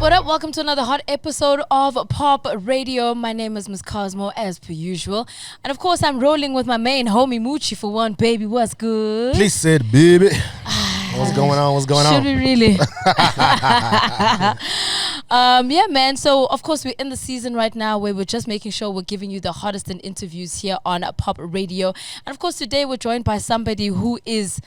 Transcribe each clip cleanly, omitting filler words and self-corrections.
What up? Welcome to another hot episode of Pop Radio. My name is Miss Cosmo, as per usual. And of course, I'm rolling with my main homie, Moochie, for one. Baby, what's good? Please say it, baby. What's going on? What's going on? Should we really? Yeah, man. So, of course, we're in the season right now where we're just making sure we're giving you the hottest in interviews here on Pop Radio. And, of course, today we're joined by somebody who is,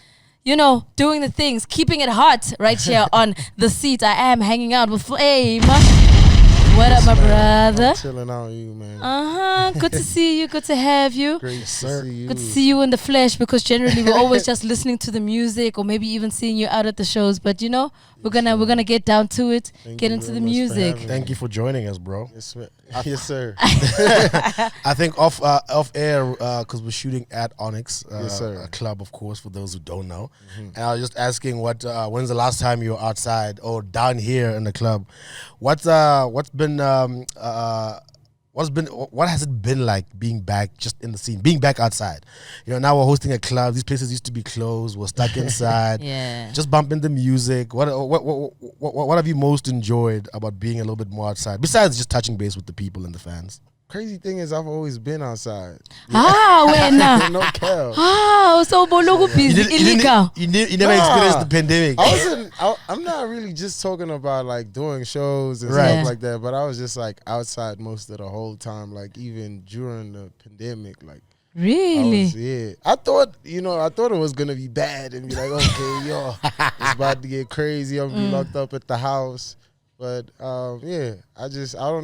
you know, doing the things, keeping it hot right here on the seat. I am hanging out with Flame. What up, my brother? I'm chilling out you, man. Good to see you. Good to have you. Great to see you. Good to see you in the flesh, because generally we're always just listening to the music or maybe even seeing you out at the shows. But you know, we're gonna get down to it, get into the music. Thank you for joining us, bro. Yes, sir. I think off air, because we're shooting at Onyx, Yes, sir. a club, of course, for those who don't know. And I was just asking, when's the last time you were outside or down here in the club? What has it been like being back just in the scene, being back outside? You know, now we're hosting a club. These places used to be closed. We're stuck inside. Yeah. Just bumping the music. What have you most enjoyed about being a little bit more outside, besides just touching base with the people and the fans? Crazy thing is, I've always been outside. When? No cap. So bologo busy illegal. You never experienced the pandemic. I'm not really just talking about like doing shows and Right. stuff like that, but I was just like outside most of the whole time, like even during the pandemic, like. Really? I thought it was gonna be bad and be like, okay, yo, it's about to get crazy. I'm gonna be locked up at the house, but I don't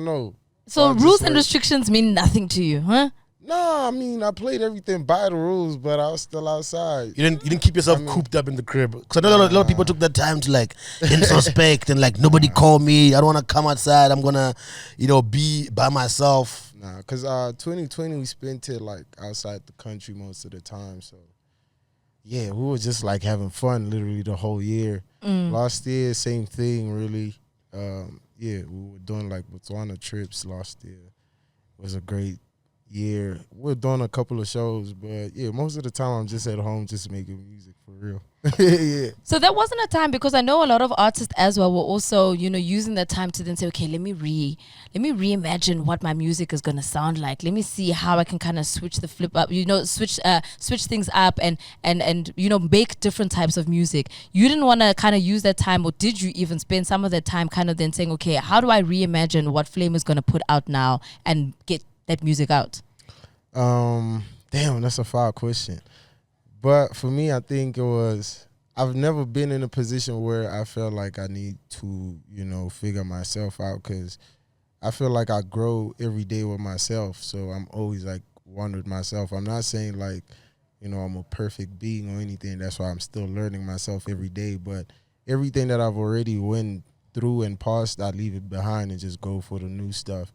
know. So just rules and like- restrictions mean nothing to you, huh? No, I mean I played everything by the rules, but I was still outside. You didn't keep yourself cooped up in the crib. Because I know a lot of people took that time to like introspect and like nobody call me. I don't want to come outside. I'm gonna, be by myself. Nah, because 2020 we spent it like outside the country most of the time. So yeah, we were just like having fun literally the whole year. Last year, same thing really. We were doing like Botswana trips last year. It was a great year. We're doing a couple of shows, but yeah, most of the time I'm just at home just making music for real. Yeah. So that wasn't a time, because I know a lot of artists as well were also, using that time to then say, okay, let me reimagine what my music is gonna sound like. Let me see how I can kind of switch the flip up, switch things up and make different types of music. You didn't want to kind of use that time, or did you even spend some of that time kind of then saying, okay, how do I reimagine what Flame is gonna put out now and get that music out? Damn, that's a foul question. But for me, I think I've never been in a position where I felt like I need to, figure myself out, because I feel like I grow every day with myself. So I'm always like one with myself. I'm not saying like, I'm a perfect being or anything. That's why I'm still learning myself every day. But everything that I've already went through and passed, I leave it behind and just go for the new stuff.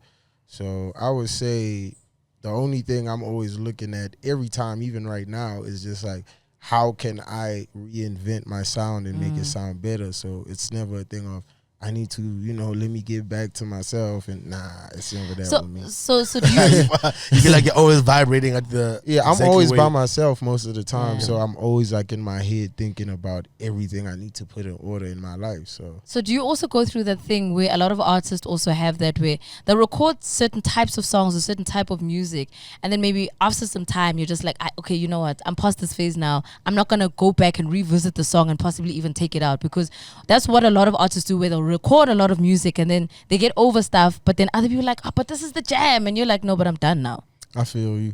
So I would say the only thing I'm always looking at every time, even right now, is just like, how can I reinvent my sound and make it sound better? So it's never a thing of, I need to, let me get back to myself, and it's never that with me. So do you? You feel like you're always vibrating at the I'm always way. by myself most of the time, Yeah. so I'm always like in my head thinking about everything I need to put in order in my life. So Do you also go through that thing where a lot of artists also have that, where they record certain types of songs or certain type of music, and then maybe after some time you're just like, okay, you know what, I'm past this phase now. I'm not gonna go back and revisit the song and possibly even take it out, because that's what a lot of artists do, where they'll record a lot of music and then they get over stuff, but then other people are like, but this is the jam, and you're like, no, but I'm done now. I feel you.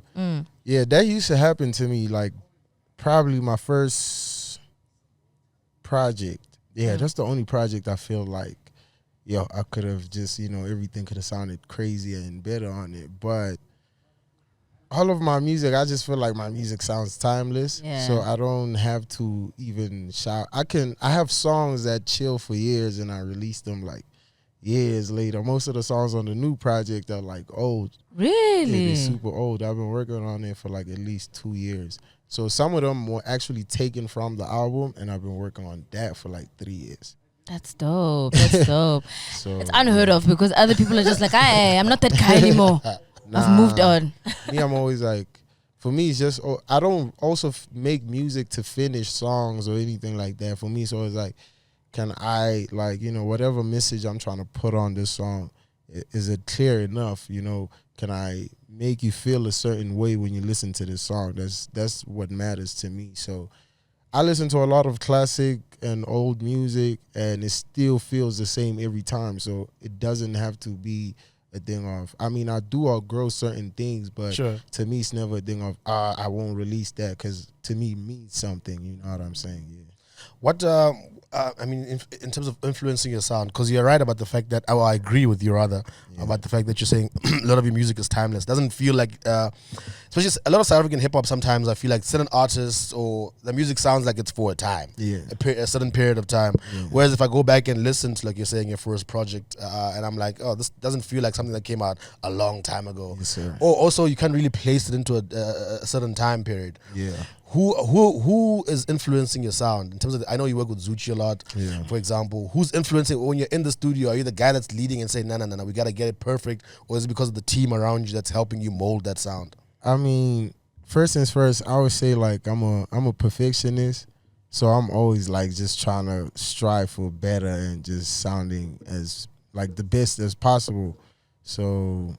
Yeah, that used to happen to me, like probably my first project. Yeah, that's the only project I feel like, I could have just, everything could have sounded crazier and better on it. But all of my music, I just feel like my music sounds timeless. Yeah. So I don't have to even shout. I have songs that chill for years and I release them like years later. Most of the songs on the new project are like old. Really? Yeah, they're super old. I've been working on it for like at least 2 years. So some of them were actually taken from the album, and I've been working on that for like 3 years. That's dope. That's dope. So It's unheard of, because other people are just like, I'm not that guy anymore. I've moved on. Me, I'm always like, for me, it's just, I don't also make music to finish songs or anything like that. For me, it's always like, can I, like, you know, whatever message I'm trying to put on this song, is it clear enough? You know, can I make you feel a certain way when you listen to this song? That's what matters to me. So I listen to a lot of classic and old music, and it still feels the same every time. So it doesn't have to be a thing of, I mean, I do outgrow certain things, but to me, it's never a thing of, I won't release that, because to me, it means something. You know what I'm saying? Yeah. What I mean, in terms of influencing your sound, because you're right about the fact that, I agree with you rather, about the fact that you're saying a lot of your music is timeless. Doesn't feel like, especially a lot of South African hip hop, sometimes I feel like certain artists or the music sounds like it's for a time, a certain period of time. Whereas if I go back and listen to, like you're saying, your first project, and I'm like, oh, this doesn't feel like something that came out a long time ago. Yes, sir. Or also, you can't really place it into a certain time period. Yeah. Who is influencing your sound in terms of? I know you work with Zuchi a lot, for example. Who's influencing when you're in the studio? Are you the guy that's leading and saying, no, we gotta get it perfect, or is it because of the team around you that's helping you mold that sound? I mean, first things first, I would say, like, I'm a perfectionist, so I'm always like just trying to strive for better and just sounding as like the best as possible. So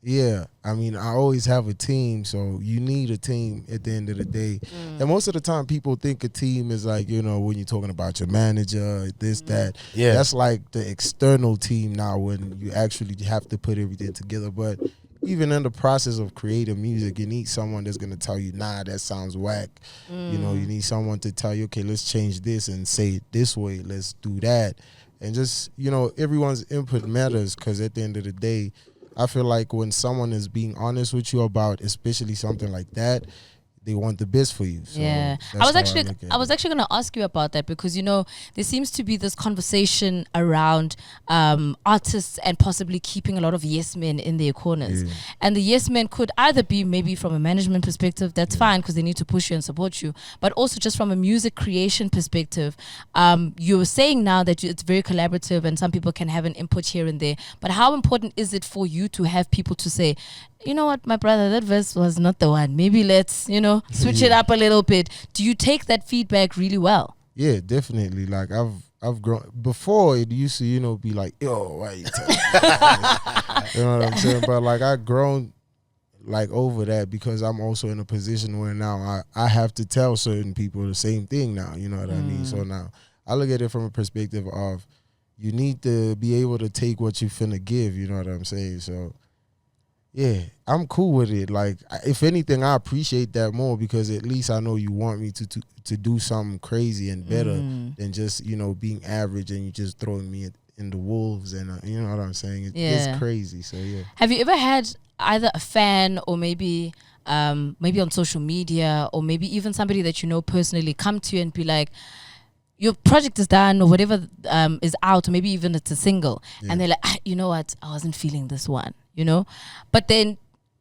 yeah, I mean, I always have a team, so you need a team at the end of the day. And most of the time, people think a team is like, you know, when you're talking about your manager, this, that. Yeah. That's like the external team now, when you actually have to put everything together. But even in the process of creating music, you need someone that's going to tell you, nah, that sounds whack. You know, you need someone to tell you, okay, let's change this and say it this way. Let's do that. And just, you know, everyone's input matters, because at the end of the day, I feel like when someone is being honest with you about especially something like that, they want the best for you. So I was actually going to ask you about that, because, you know, there seems to be this conversation around artists and possibly keeping a lot of yes men in their corners. And the yes men could either be maybe from a management perspective, that's fine because they need to push you and support you, but also just from a music creation perspective. You're saying now that it's very collaborative and some people can have an input here and there, but how important is it for you to have people to say, you know what, my brother, that verse was not the one. Maybe let's, you know, switch it up a little bit. Do you take that feedback really well? Yeah, definitely. Like, I've grown. Before, it used to, you know, be like, yo, why you telling me? You know what I'm saying? But, like, I've grown, like, over that, because I'm also in a position where now I have to tell certain people the same thing now. You know what I mean? So now I look at it from a perspective of, you need to be able to take what you finna give. You know what I'm saying? So yeah, I'm cool with it. Like, if anything, I appreciate that more, because at least I know you want me to do something crazy and better than just, you know, being average and you just throwing me in the wolves, and you know what I'm saying? It's crazy. So yeah. Have you ever had either a fan or maybe on social media, or maybe even somebody that you know personally come to you and be like, your project is done, or whatever is out, or maybe even it's a single, and they're like, you know what, I wasn't feeling this one, you know? But then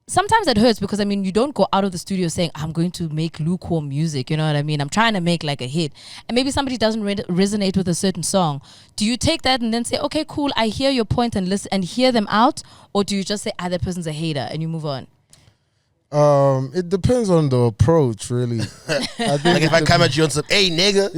sometimes it hurts, because I mean, you don't go out of the studio saying, I'm going to make lukewarm music, you know what I mean? I'm trying to make like a hit, and maybe somebody doesn't resonate with a certain song. Do you take that and then say, okay, cool, I hear your point, and listen and hear them out? Or do you just say, that person's a hater, and you move on? It depends on the approach, really. I think like if I come at you on some, hey nigga,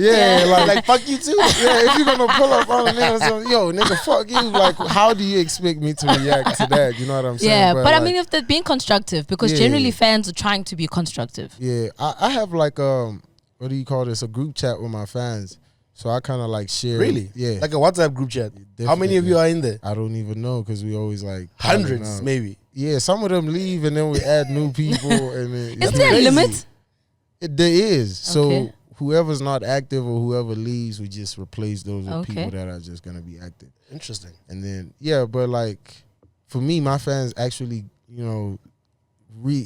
like fuck you too. Yeah, if you're gonna pull up on a nigga, so, yo nigga, fuck you. Like, how do you expect me to react to that? You know what I'm saying? Yeah, but like, I mean, if they're being constructive, because generally fans are trying to be constructive. Yeah, I have like what do you call this? A group chat with my fans. So I kind of like share. Really? Yeah. Like a WhatsApp group chat. Definitely. How many of you are in there? I don't even know, because we always like hundreds, maybe. Yeah, some of them leave and then we add new people. And then, is there a limit? There is. So whoever's not active or whoever leaves, we just replace those with people that are just going to be active. Interesting. And then, yeah, but like for me, my fans actually, you know,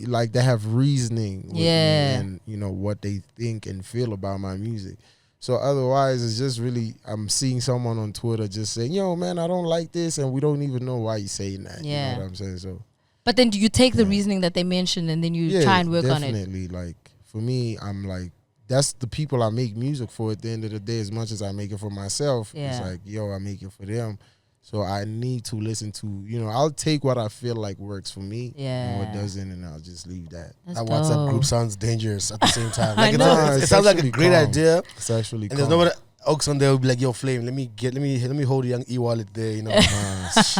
like they have reasoning with me and, you know, what they think and feel about my music. So otherwise, it's just really, I'm seeing someone on Twitter just saying, yo, man, I don't like this, and we don't even know why you're saying that. Yeah. You know what I'm saying? So, but then do you take the reasoning that they mentioned and then you try and work on it? Definitely. Like, for me, I'm like, that's the people I make music for at the end of the day. As much as I make it for myself, it's like, yo, I make it for them. So I need to listen to, you know, I'll take what I feel like works for me and what doesn't, and I'll just leave that. That's that dope. WhatsApp group sounds dangerous at the same time. I Like know. it sounds like a great idea. It's actually and there's nobody, Oaks on there will be like, yo, Flame, let me hold a young e-wallet there, you know.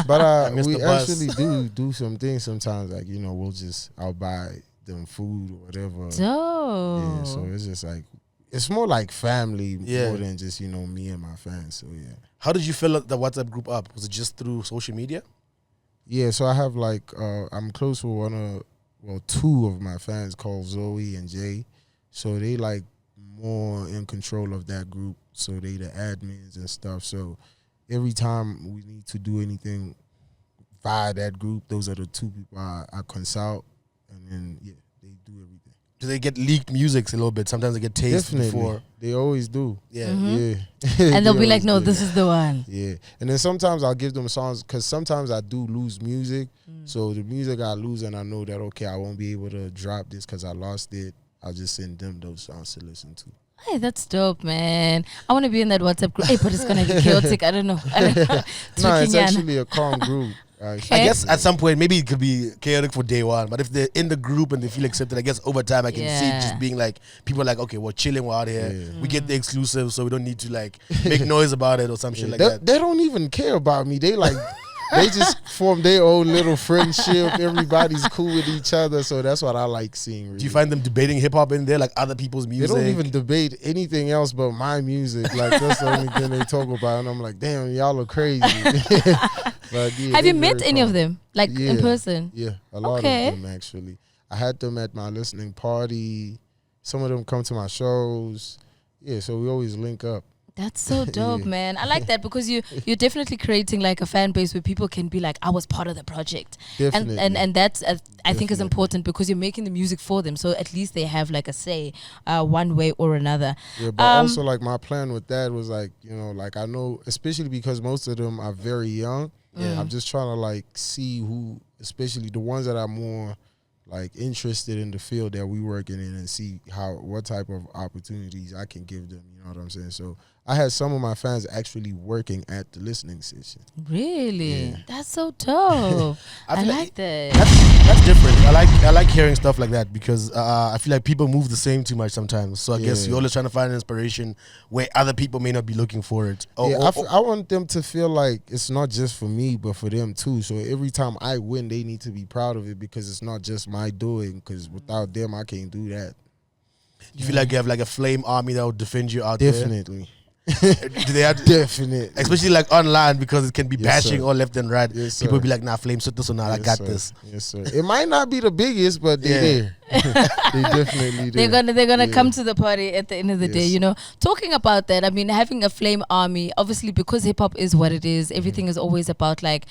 But missed we the bus. actually do some things sometimes, like, you know, I'll buy them food or whatever. Yeah, so it's just like, it's more like family more than just, you know, me and my fans. So yeah. How did you fill the WhatsApp group up? Was it just through social media? Yeah, so I have like I'm close with two of my fans called Zoe and Jay. So they like more in control of that group. So they the admins and stuff. So every time we need to do anything via that group, those are the two people I consult, and then they do everything. Do they get leaked music a little bit? Sometimes they get tasted before. They always do. Yeah. Yeah. And they'll be like, no, this is the one. Yeah. And then sometimes I'll give them songs, because sometimes I do lose music. So the music I lose, and I know that, okay, I won't be able to drop this because I lost it, I'll just send them those songs to listen to. Hey, that's dope, man. I want to be in that WhatsApp group. Hey, but it's going to be chaotic. I don't know. No, it's actually a calm group. I guess at some point, maybe it could be chaotic for day one, but if they're in the group and they feel accepted, I guess over time I can see it just being like, people are like, okay, we're chilling, we're out here. Yeah. We get the exclusive, so we don't need to like make noise about it or some shit like that. They don't even care about me. They like, they just form their own little friendship. Everybody's cool with each other, so that's what I like seeing. Really. Do you find them debating hip hop in there, like other people's music? They don't even debate anything else but my music. Like, that's the only thing they talk about, and I'm like, damn, y'all are crazy. But, have you met any of them, like in person? Yeah, a lot of them actually. I had them at my listening party. Some of them come to my shows. Yeah, so we always link up. That's so dope, man. I like that, because you're definitely creating like a fan base where people can be like, I was part of the project. Definitely. And that's I think is important, because you're making the music for them, so at least they have like a say one way or another. Yeah, but also like my plan with that was like, you know, like I know, especially because most of them are very young. Yeah. I'm just trying to like see who, especially the ones that are more like interested in the field that we working in, and see what type of opportunities I can give them. You know what I'm saying? So I had some of my fans actually working at the listening session. Really? Yeah. That's so dope. I like that. That's different. I like hearing stuff like that, because I feel like people move the same too much sometimes. So I guess you're always trying to find an inspiration where other people may not be looking for it. I want them to feel like it's not just for me, but for them too. So every time I win, they need to be proud of it, because it's not just my doing, because without them, I can't do that. You feel like you have like a flame army that will defend you out Definitely. there? Do they have Definitely, especially like online, because it can be bashing all left and right. Yes, people be like, nah, Flame, sit this one out. I got this. Yes, sir. It might not be the biggest, but they're there. They definitely there. They're gonna come to the party at the end of the day, you know. Talking about that, I mean, having a flame army, obviously, because hip hop is what it is, everything is always about like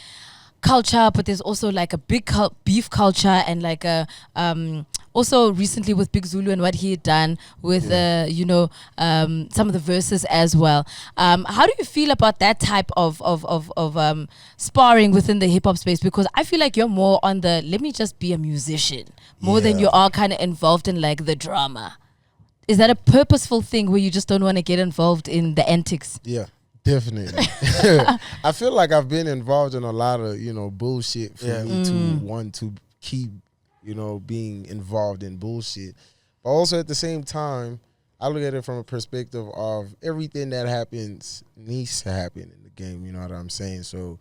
culture, but there's also like a big beef culture, and like a also recently with Big Zulu and what he had done with some of the verses as well. How do you feel about that type of sparring within the hip hop space? Because I feel like you're more on the let me just be a musician more than you are kind of involved in like the drama. Is that a purposeful thing where you just don't want to get involved in the antics? Yeah. Definitely. I feel like I've been involved in a lot of, you know, bullshit for me to want to keep, you know, being involved in bullshit. But also at the same time, I look at it from a perspective of everything that happens needs to happen in the game, you know what I'm saying? So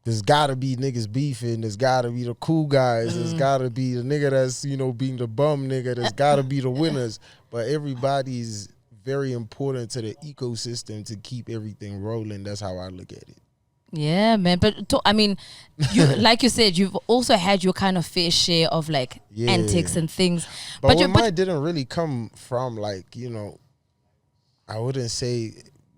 there's got to be niggas beefing. There's got to be the cool guys. There's got to be the nigga that's, you know, being the bum nigga. There's got to be the winners. But everybody's very important to the ecosystem to keep everything rolling. That's how I look at it. Yeah, man. But I mean, you like you said, you've also had your kind of fair share of like antics and things. But mine didn't really come from like, you know, I wouldn't say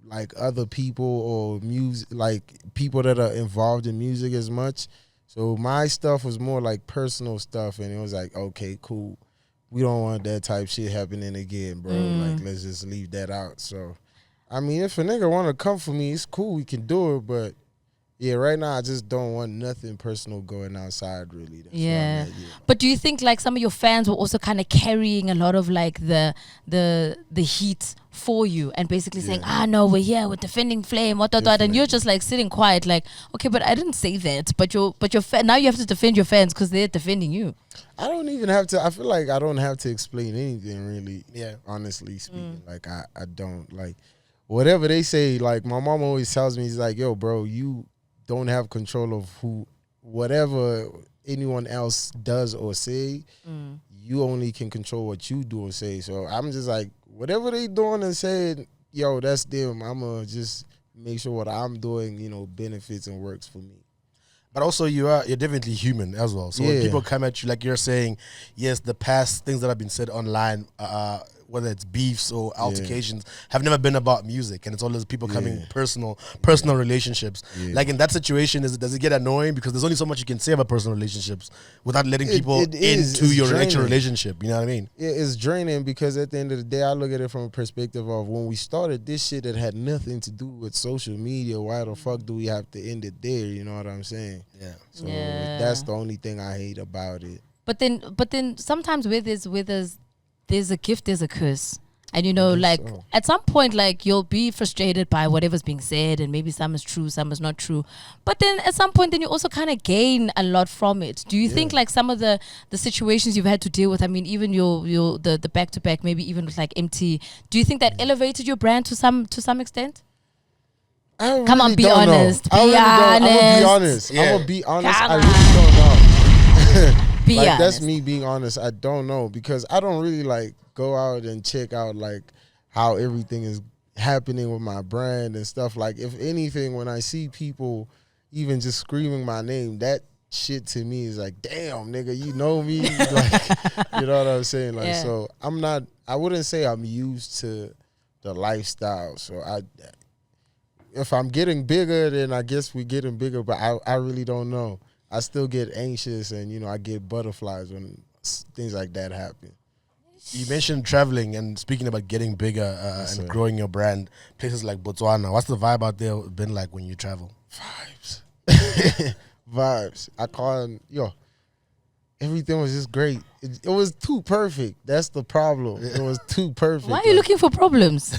like other people or music, like people that are involved in music as much. So my stuff was more like personal stuff, and it was like, okay, cool. We don't want that type shit happening again, bro. Like, let's just leave that out. So, I mean, if a nigga want to come for me, it's cool. We can do it. But, yeah, right now I just don't want nothing personal going outside, really. That's But do you think, like, some of your fans were also kind of carrying a lot of, like, the heat for you and basically saying, no, we're here, we're defending Flame, and you're just, like, sitting quiet, like, okay, but I didn't say that. But now you have to defend your fans because they're defending you. I don't even have to. I feel like I don't have to explain anything, really. Yeah. Honestly speaking, like I don't like whatever they say, like my mom always tells me, he's like, yo, bro, you don't have control of whatever anyone else does or say. You only can control what you do or say. So I'm just like, whatever they doing and saying, yo, that's them. I'm going to just make sure what I'm doing, benefits and works for me. But also you're definitely human as well. So when people come at you, like you're saying, yes, the past things that have been said online, whether it's beefs or altercations, have never been about music, and it's always people coming personal relationships. Like in that situation, does it get annoying because there's only so much you can say about personal relationships without letting people into your actual relationship? You know what I mean? Yeah, it's draining because at the end of the day, I look at it from a perspective of when we started this shit that had nothing to do with social media. Why the fuck do we have to end it there? You know what I'm saying? Yeah. So that's the only thing I hate about it. But then sometimes with there's a gift, there's a curse. And at some point, like, you'll be frustrated by whatever's being said, and maybe some is true, some is not true. But then at some point, then you also kind of gain a lot from it. Do you think like some of the situations you've had to deal with, I mean, even the back-to-back, maybe even with like MT, do you think that elevated your brand to some extent? Come on, be honest. I'm gonna be honest. Yeah. I'm gonna be honest. I really don't know. Be like honest. that's me being honest. I don't know because I don't really like go out and check out like how everything is happening with my brand and stuff. Like if anything, when I see people even just screaming my name, that shit to me is like, damn, nigga, you know me. Like, you know what I'm saying? Like, so I wouldn't say I'm used to the lifestyle. So if I'm getting bigger, then I guess we're getting bigger, but I really don't know. I still get anxious and, I get butterflies when things like that happen. You mentioned traveling and speaking about getting bigger and growing your brand. Places like Botswana. What's the vibe out there been like when you travel? Vibes. Vibes. I call it, everything was just great. It was too perfect. That's the problem. It was too perfect. Why are you looking for problems?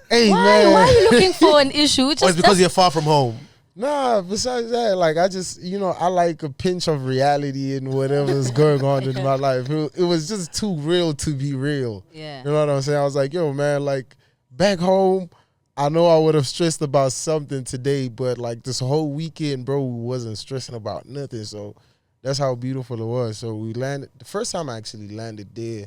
Hey, man. Why are you looking for an issue? It's because you're far from home. Nah, besides that, like I just, I like a pinch of reality in whatever's going on in my life. It was just too real to be real. Yeah. You know what I'm saying? I was like, yo, man, like back home, I know I would have stressed about something today, but like this whole weekend, bro, we wasn't stressing about nothing. So that's how beautiful it was. So we landed. The first time I actually landed there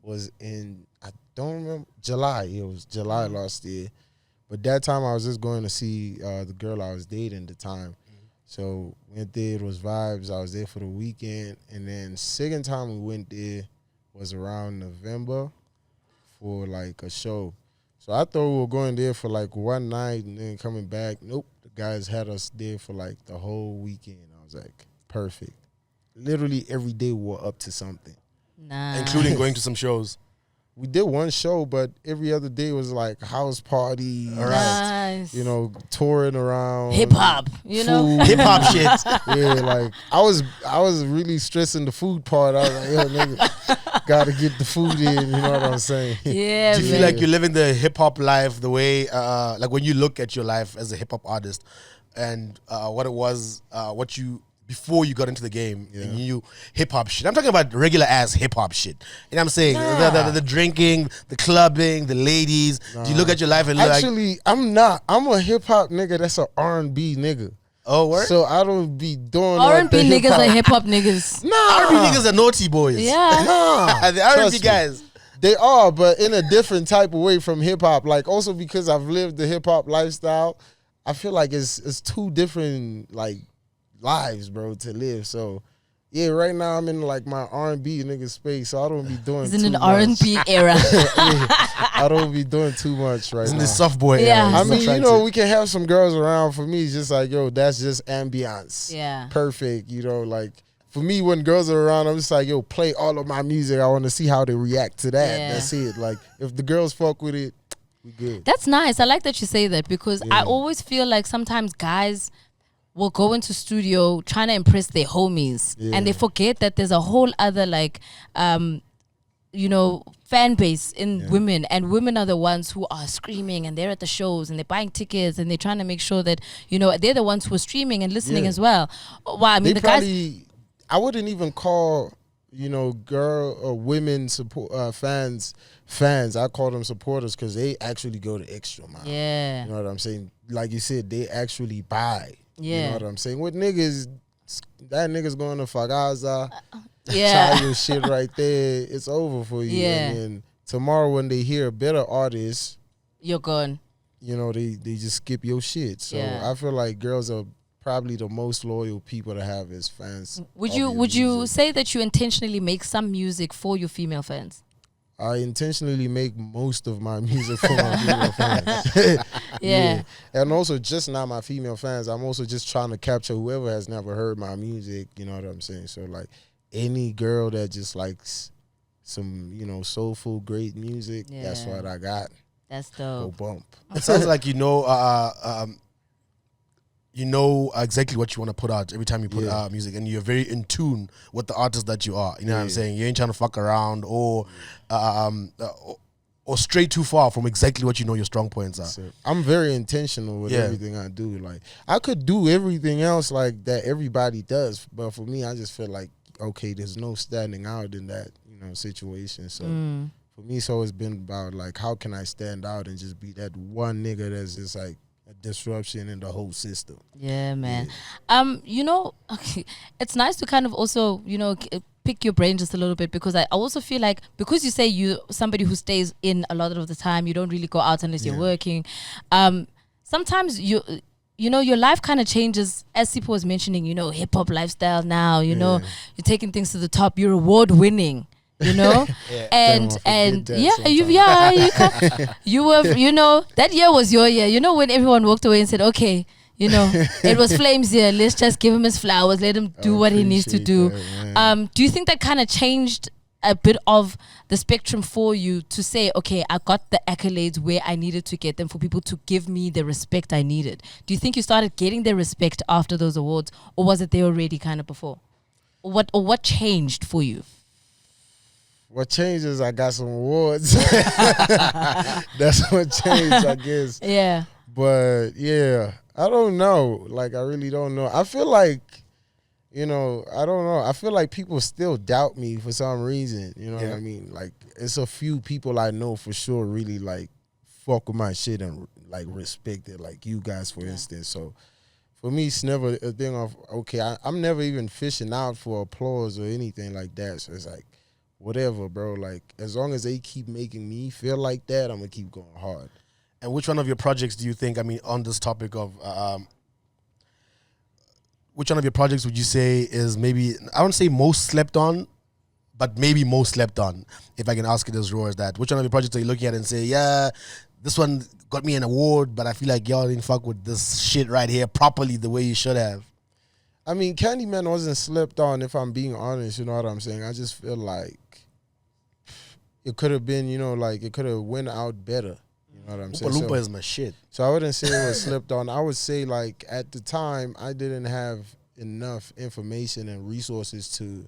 was in, I don't remember, July. It was July last year. But that time I was just going to see the girl I was dating at the time. So went there, it was vibes. I was there for the weekend. And then second time we went there was around November for like a show. So I thought we were going there for like one night and then coming back. Nope, the guys had us there for like the whole weekend. I was like, perfect. Literally every day we were up to something. Nice. Including going to some shows. We did one show, but every other day was like house party, nice. Touring around, hip hop, hip hop shit. Yeah, like I was really stressing the food part. I was like, yo, nigga, gotta get the food in. You know what I'm saying? Yeah. Do you feel like you're living the hip hop life the way, like when you look at your life as a hip hop artist, and what it was, what you. Before you got into the game and you hip hop shit. I'm talking about regular ass hip hop shit. You know what I'm saying? The drinking, the clubbing, the ladies. Do you look at your life and actually, I'm not. I'm a hip hop nigga that's an R&B nigga. Oh, word? So I don't be doing R&B niggas are hip hop niggas. Nah. R&B niggas are naughty boys. Yeah. Nah. The R&B guys. They are, but in a different type of way from hip hop. Like also because I've lived the hip hop lifestyle, I feel like it's two different like lives, bro, to live. So yeah, right now I'm in like my R&B nigga space, so I don't be doing It's too in an much. R&B era. I don't be doing too much right It's in now. the soft boy Yeah. era. I mean, we can have some girls around. For me, it's just like, yo, that's just ambiance. Yeah. Perfect. Like for me, when girls are around, I'm just like, yo, play all of my music. I want to see how they react to that. Yeah. That's it. Like if the girls fuck with it, we good. That's nice. I like that you say that because I always feel like sometimes guys will go into studio trying to impress their homies and they forget that there's a whole other like fan base in women, and women are the ones who are screaming and they're at the shows and they're buying tickets and they're trying to make sure that they're the ones who are streaming and listening as well. Well, I mean, I wouldn't even call girl or women support fans. I call them supporters because they actually go the extra mile. Yeah. You know what I'm saying? Like you said, they actually buy. Yeah. You know what I'm saying? With niggas, that nigga's going to Fagaza. Yeah. Try your shit right there. It's over for you. Yeah. And then tomorrow when they hear a better artist, You're gone. they just skip your shit. So Yeah. I feel like girls are probably the most loyal people to have as fans. Would of you your would you music. say that you intentionally make some music for your female fans? I intentionally make most of my music for my female fans. Yeah. And also just not my female fans. I'm also just trying to capture whoever has never heard my music. You know what I'm saying? So like any girl that just likes some, soulful, great music, that's Yeah. what I got. That's Go dope. bump. It sounds like you know exactly what you want to put out every time you put out music, and you're very in tune with the artist that you are. You know what I'm saying? You ain't trying to fuck around or stray too far from exactly what you know your strong points are. So I'm very intentional with everything I do. Like I could do everything else like that everybody does, but for me, I just feel like okay, there's no standing out in that situation. So for me, it's always been about like how can I stand out and just be that one nigga that's just like a disruption in the whole system. Yeah, man. Okay, it's nice to kind of also, pick your brain just a little bit, because I also feel like, because you say you somebody who stays in a lot of the time, you don't really go out unless you're working. Sometimes your life kind of changes, as Sipo was mentioning, hip hop lifestyle now, you're taking things to the top, you're award winning. And you were that year was your year, when everyone walked away and said, okay, it was Flame's year, let's just give him his flowers, let him do what he needs to do. Do you think that kind of changed a bit of the spectrum for you to say, okay, I got the accolades where I needed to get them for people to give me the respect I needed? Do you think you started getting the respect after those awards, or was it there already kind of before? Or what changed for you? What changed is I got some awards. That's what changed, I guess. Yeah. But yeah, I don't know. Like, I really don't know. I feel like, I don't know. I feel like people still doubt me for some reason. You know what I mean? Like, it's a few people I know for sure really, like, fuck with my shit and, like, respect it. Like, you guys, for instance. So, for me, it's never a thing of, okay, I'm never even fishing out for applause or anything like that. So, it's like, whatever, bro. Like, as long as they keep making me feel like that, I'm going to keep going hard. And which one of your projects do you think, on this topic of, which one of your projects would you say is maybe, I wouldn't say most slept on, but maybe most slept on, if I can ask it as raw as that? Which one of your projects are you looking at and say, yeah, this one got me an award, but I feel like y'all didn't fuck with this shit right here properly the way you should have? I mean, Candyman wasn't slept on, if I'm being honest, you know what I'm saying? I just feel like it could have been, it could have went out better. You know what I'm saying? Oompa Loompa is my shit. So I wouldn't say it was slept on. I would say, like, at the time, I didn't have enough information and resources to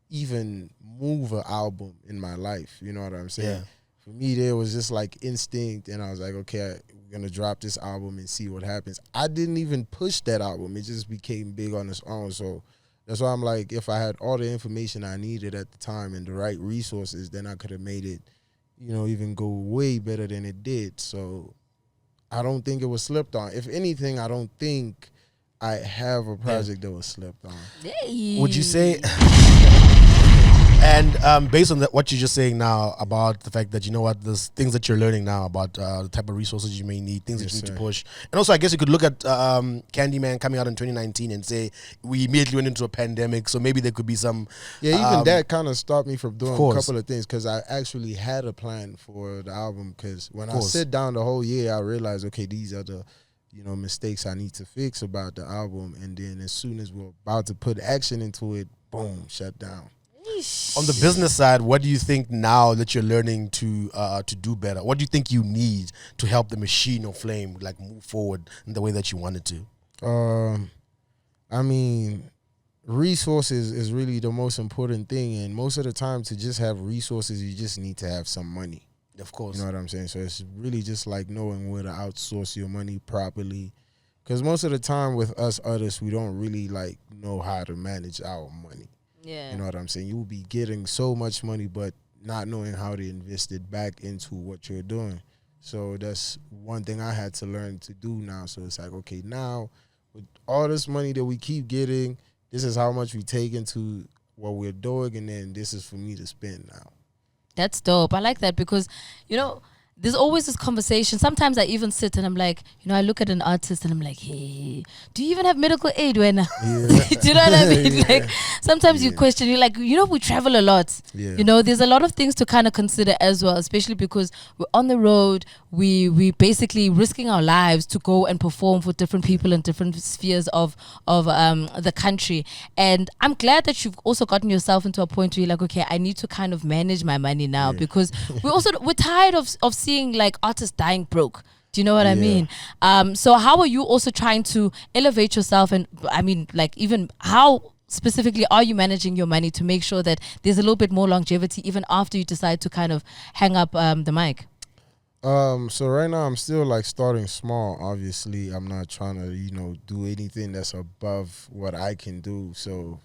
even move an album in my life. You know what I'm saying? Yeah. For me, there was just, like, instinct, and I was like, okay, we're going to drop this album and see what happens. I didn't even push that album. It just became big on its own. So that's why I'm like, if I had all the information I needed at the time and the right resources, then I could have made it, even go way better than it did. So I don't think it was slept on. If anything, I don't think I have a project that was slept on. Hey. Would you say, and based on what you're just saying now about the fact that, there's things that you're learning now about the type of resources you may need, things that you need to push. And also, I guess you could look at Candyman coming out in 2019 and say, we immediately went into a pandemic, so maybe there could be some... Yeah, even that kind of stopped me from doing a couple of things, because I actually had a plan for the album, because when I sit down the whole year, I realized, okay, these are the mistakes I need to fix about the album, and then as soon as we're about to put action into it, boom, shut down. On the business side, what do you think now that you're learning to do better? What do you think you need to help the machine or Flame like move forward in the way that you want it to? I mean, resources is really the most important thing, and most of the time to just have resources, you just need to have some money. Of course. You know what I'm saying? So it's really just like knowing where to outsource your money properly. Because most of the time with us artists, we don't really like know how to manage our money. Yeah. You know what I'm saying? You will be getting so much money, but not knowing how to invest it back into what you're doing. So that's one thing I had to learn to do now. So it's like, okay, now with all this money that we keep getting, this is how much we take into what we're doing, and then this is for me to spend now. That's dope. I like that because, there's always this conversation. Sometimes I even sit and I'm like, I look at an artist and I'm like, hey, do you even have medical aid when? Do you know what I mean? Yeah. Like sometimes you question, you're like, we travel a lot. Yeah. There's a lot of things to kind of consider as well, especially because we're on the road. We basically risking our lives to go and perform for different people in different spheres of the country. And I'm glad that you've also gotten yourself into a point where you're like, okay, I need to kind of manage my money now because we're tired of seeing like artists dying broke. Do you know what I mean? So how are you also trying to elevate yourself? And I mean, like, even how specifically are you managing your money to make sure that there's a little bit more longevity even after you decide to kind of hang up the mic? So right now I'm still like starting small. Obviously, I'm not trying to, do anything that's above what I can do. So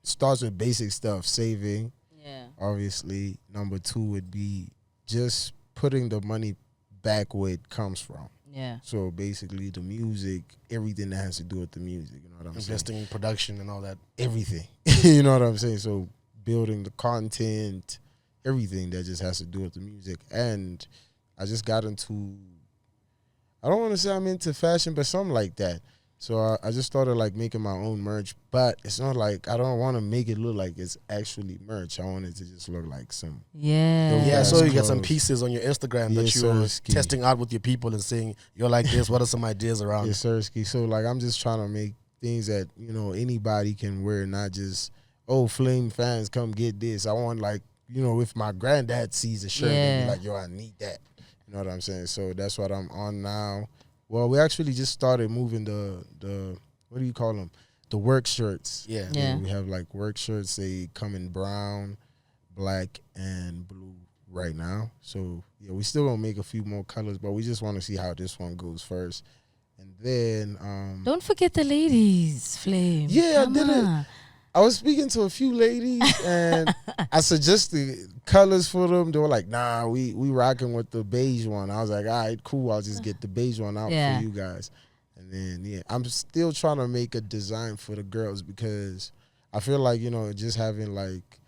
it starts with basic stuff, saving. Yeah. Obviously, number 2 would be just putting the money back where it comes from. Yeah. So basically the music, everything that has to do with the music, you know what I'm saying? Investing in production and all that. Everything. You know what I'm saying? So building the content, everything that just has to do with the music. And I just got into, I don't want to say I'm into fashion, but something like that. So I just started like making my own merch, but it's not like, I don't want to make it look like it's actually merch. I want it to just look like some. Yeah, so you got some clothes. pieces on your Instagram that Yes, you're sirski. testing out with your people and saying, you're like this, what are some ideas around? Yes, sirski. So like I'm just trying to make things that, anybody can wear, not just, Flame fans come get this. I want like, if my granddad sees a shirt and be like, yo, I need that. You know what I'm saying? So that's what I'm on now. Well, we actually just started moving the what do you call them? The work shirts. Yeah. We have like work shirts. They come in brown, black, and blue right now. So yeah, we still gonna make a few more colors, but we just want to see how this one goes first. And then Don't forget the ladies, Flame. Yeah, Come I did it. on. I was speaking to a few ladies and I suggested colors for them. They were like, nah, we rocking with the beige one. I was like, all right, cool. I'll just get the beige one out for you guys. And then, I'm still trying to make a design for the girls because I feel like, just having like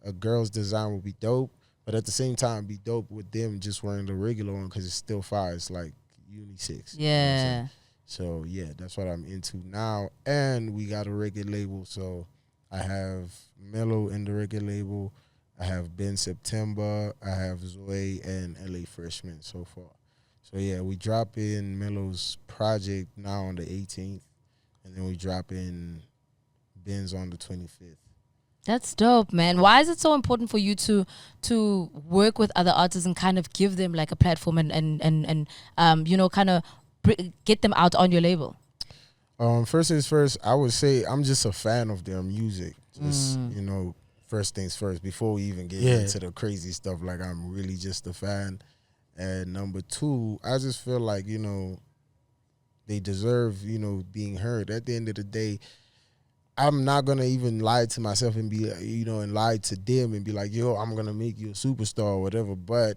a girl's design would be dope. But at the same time, be dope with them just wearing the regular one because it's still fire. It's like unisex. You know what I'm saying? So, yeah, that's what I'm into now. And we got a record label, so I have Mellow in the record label. I have Ben September. I have Zoe and LA Freshman so far. So, yeah, we drop in Mellow's project now on the 18th. And then we drop in Ben's on the 25th. That's dope, man. Why is it so important for you to work with other artists and kind of give them like a platform and kind of get them out on your label? First things first, I would say I'm just a fan of their music. Just, first things first, before we even get into the crazy stuff, like I'm really just a fan. And number 2, I just feel like, they deserve, being heard. At the end of the day, I'm not going to even lie to myself and be, and lie to them and be like, yo, I'm going to make you a superstar or whatever. But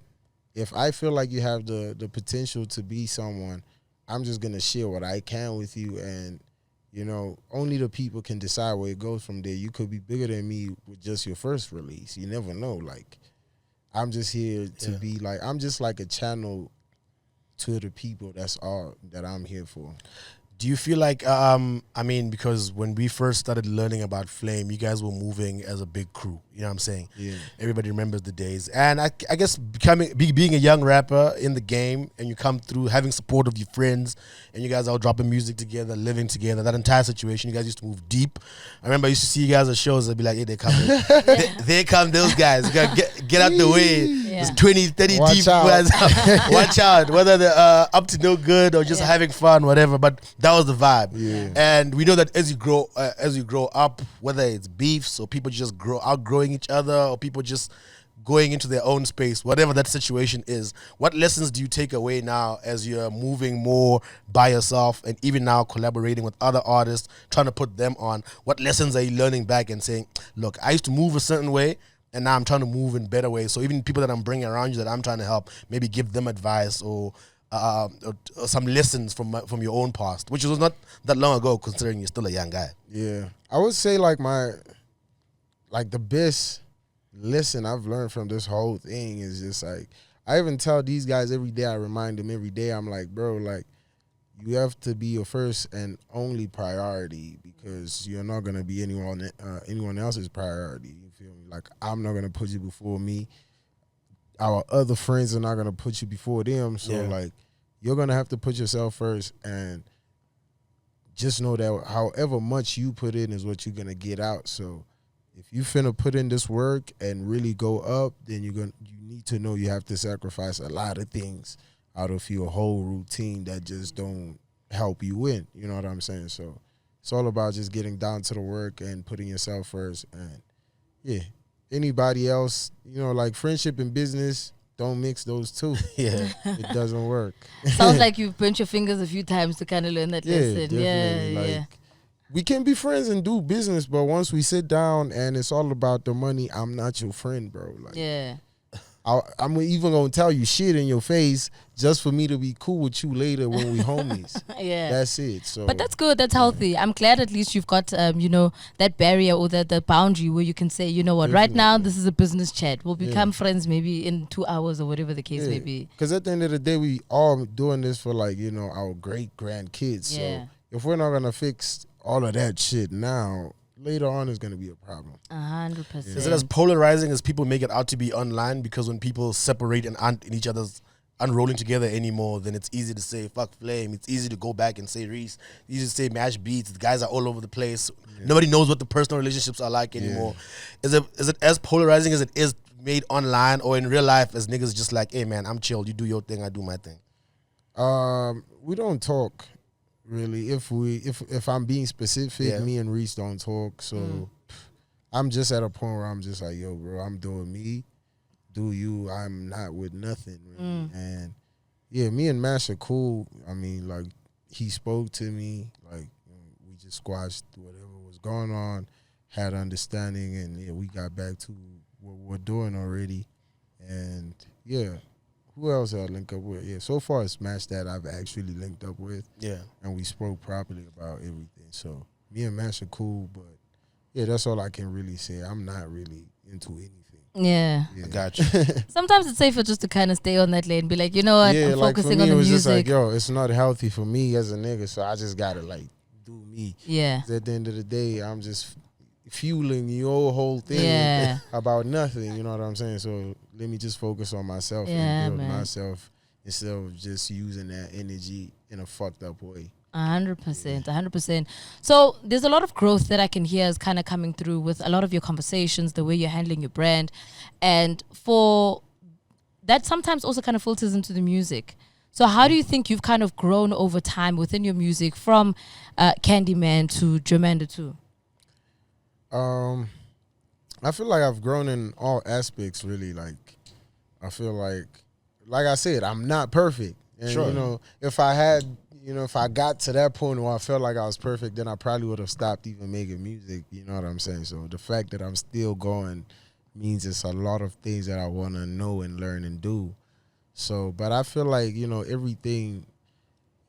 if I feel like you have the potential to be someone, I'm just going to share what I can with you. And, only the people can decide where it goes from there. You could be bigger than me with just your first release. You never know. Like, I'm just here to be like, I'm just like a channel to the people. That's all that I'm here for. Do you feel like, because when we first started learning about Flame, you guys were moving as a big crew. You know what I'm saying? Yeah. Everybody remembers the days. And I guess being a young rapper in the game and you come through having support of your friends and you guys all dropping music together, living together, that entire situation, you guys used to move deep. I remember I used to see you guys at shows. I'd be like, hey, they come. There come those guys. You gotta get out the way. There's 20, 30 Watch deep out. guys. Watch out. Whether they're up to no good or just having fun, whatever. But that was the vibe. Yeah. And we know that as you grow up, whether it's beefs or people just outgrowing each other or people just going into their own space, whatever that situation is, what lessons do you take away now as you're moving more by yourself and even now collaborating with other artists, trying to put them on? What lessons are you learning back and saying, look, I used to move a certain way and now I'm trying to move in better ways. So even people that I'm bringing around you that I'm trying to help, maybe give them advice or some lessons from your own past, which was not that long ago considering you're still a young guy. Yeah. I would say like the best lesson I've learned from this whole thing is just like, I even tell these guys every day, I remind them every day, I'm like, bro, like, you have to be your first and only priority because you're not going to be anyone else's priority. You feel me? Like, I'm not going to put you before me. Our other friends are not going to put you before them. So, like, you're going to have to put yourself first and just know that however much you put in is what you're going to get out. So, if you finna put in this work and really go up, then you need to know you have to sacrifice a lot of things out of your whole routine that just don't help you win. You know what I'm saying? So it's all about just getting down to the work and putting yourself first. And yeah, anybody else, you know, like friendship and business, don't mix those two. Yeah. It doesn't work. Sounds like you've burnt your fingers a few times to kind of learn that lesson. Definitely. Yeah, like, yeah. We can be friends and do business, but once we sit down and it's all about the money, I'm not your friend, bro. Like, Yeah. I'm even gonna tell you shit in your face just for me to be cool with you later when we homies. Yeah. That's it. So, But that's good. That's healthy. I'm glad at least you've got, that barrier or the boundary where you can say, you know what, right now this is a business chat. We'll become friends maybe in 2 hours or whatever the case may be. Because at the end of the day, we all doing this for like, you know, our great grandkids. Yeah. So if we're not gonna fix all of that shit now, later on is gonna be a problem. 100%. Is it as polarizing as people make it out to be online? Because when people separate and aren't in each other's unrolling together anymore, then it's easy to say fuck Flame. It's easy to go back and say Reese. It's easy to say Mash Beats. The guys are all over the place. Nobody knows what the personal relationships are like anymore. Is it as polarizing as it is made online, or in real life as niggas just like, hey man, I'm chill. You do your thing, I do my thing. We don't talk really. If I'm being specific, me and Reese don't talk. So I'm just at a point where I'm just like, yo, bro, I'm doing me. Do you? I'm not with nothing really. And yeah, me and Mash are cool. I mean, like, he spoke to me. Like, we just squashed whatever was going on, had understanding, and we got back to what we're doing already. And yeah, who else I link up with? Yeah, so far it's Mash that I've actually linked up with. Yeah, and we spoke properly about everything. So me and Mash are cool, but yeah, that's all I can really say. I'm not really into anything. Yeah. I got you. Sometimes it's safer just to kind of stay on that lane, be like, you know what, I'm like focusing for me, on the it was music. just like, yo, it's not healthy for me as a nigga, so I just gotta like do me. Yeah. At the end of the day, I'm just fueling your whole thing about nothing. You know what I'm saying? So let me just focus on myself and build myself instead of just using that energy in a fucked up way. 100%, 100%. So there's a lot of growth that I can hear is kind of coming through with a lot of your conversations, the way you're handling your brand. And for that sometimes also kind of filters into the music. So how do you think you've kind of grown over time within your music from Candyman to Jermaine 2? I feel like I've grown in all aspects, really. Like, I feel like I said, I'm not perfect. And, you know, if I got to that point where I felt like I was perfect, then I probably would have stopped even making music. You know what I'm saying? So the fact that I'm still going means it's a lot of things that I want to know and learn and do. So, but I feel like, you know, everything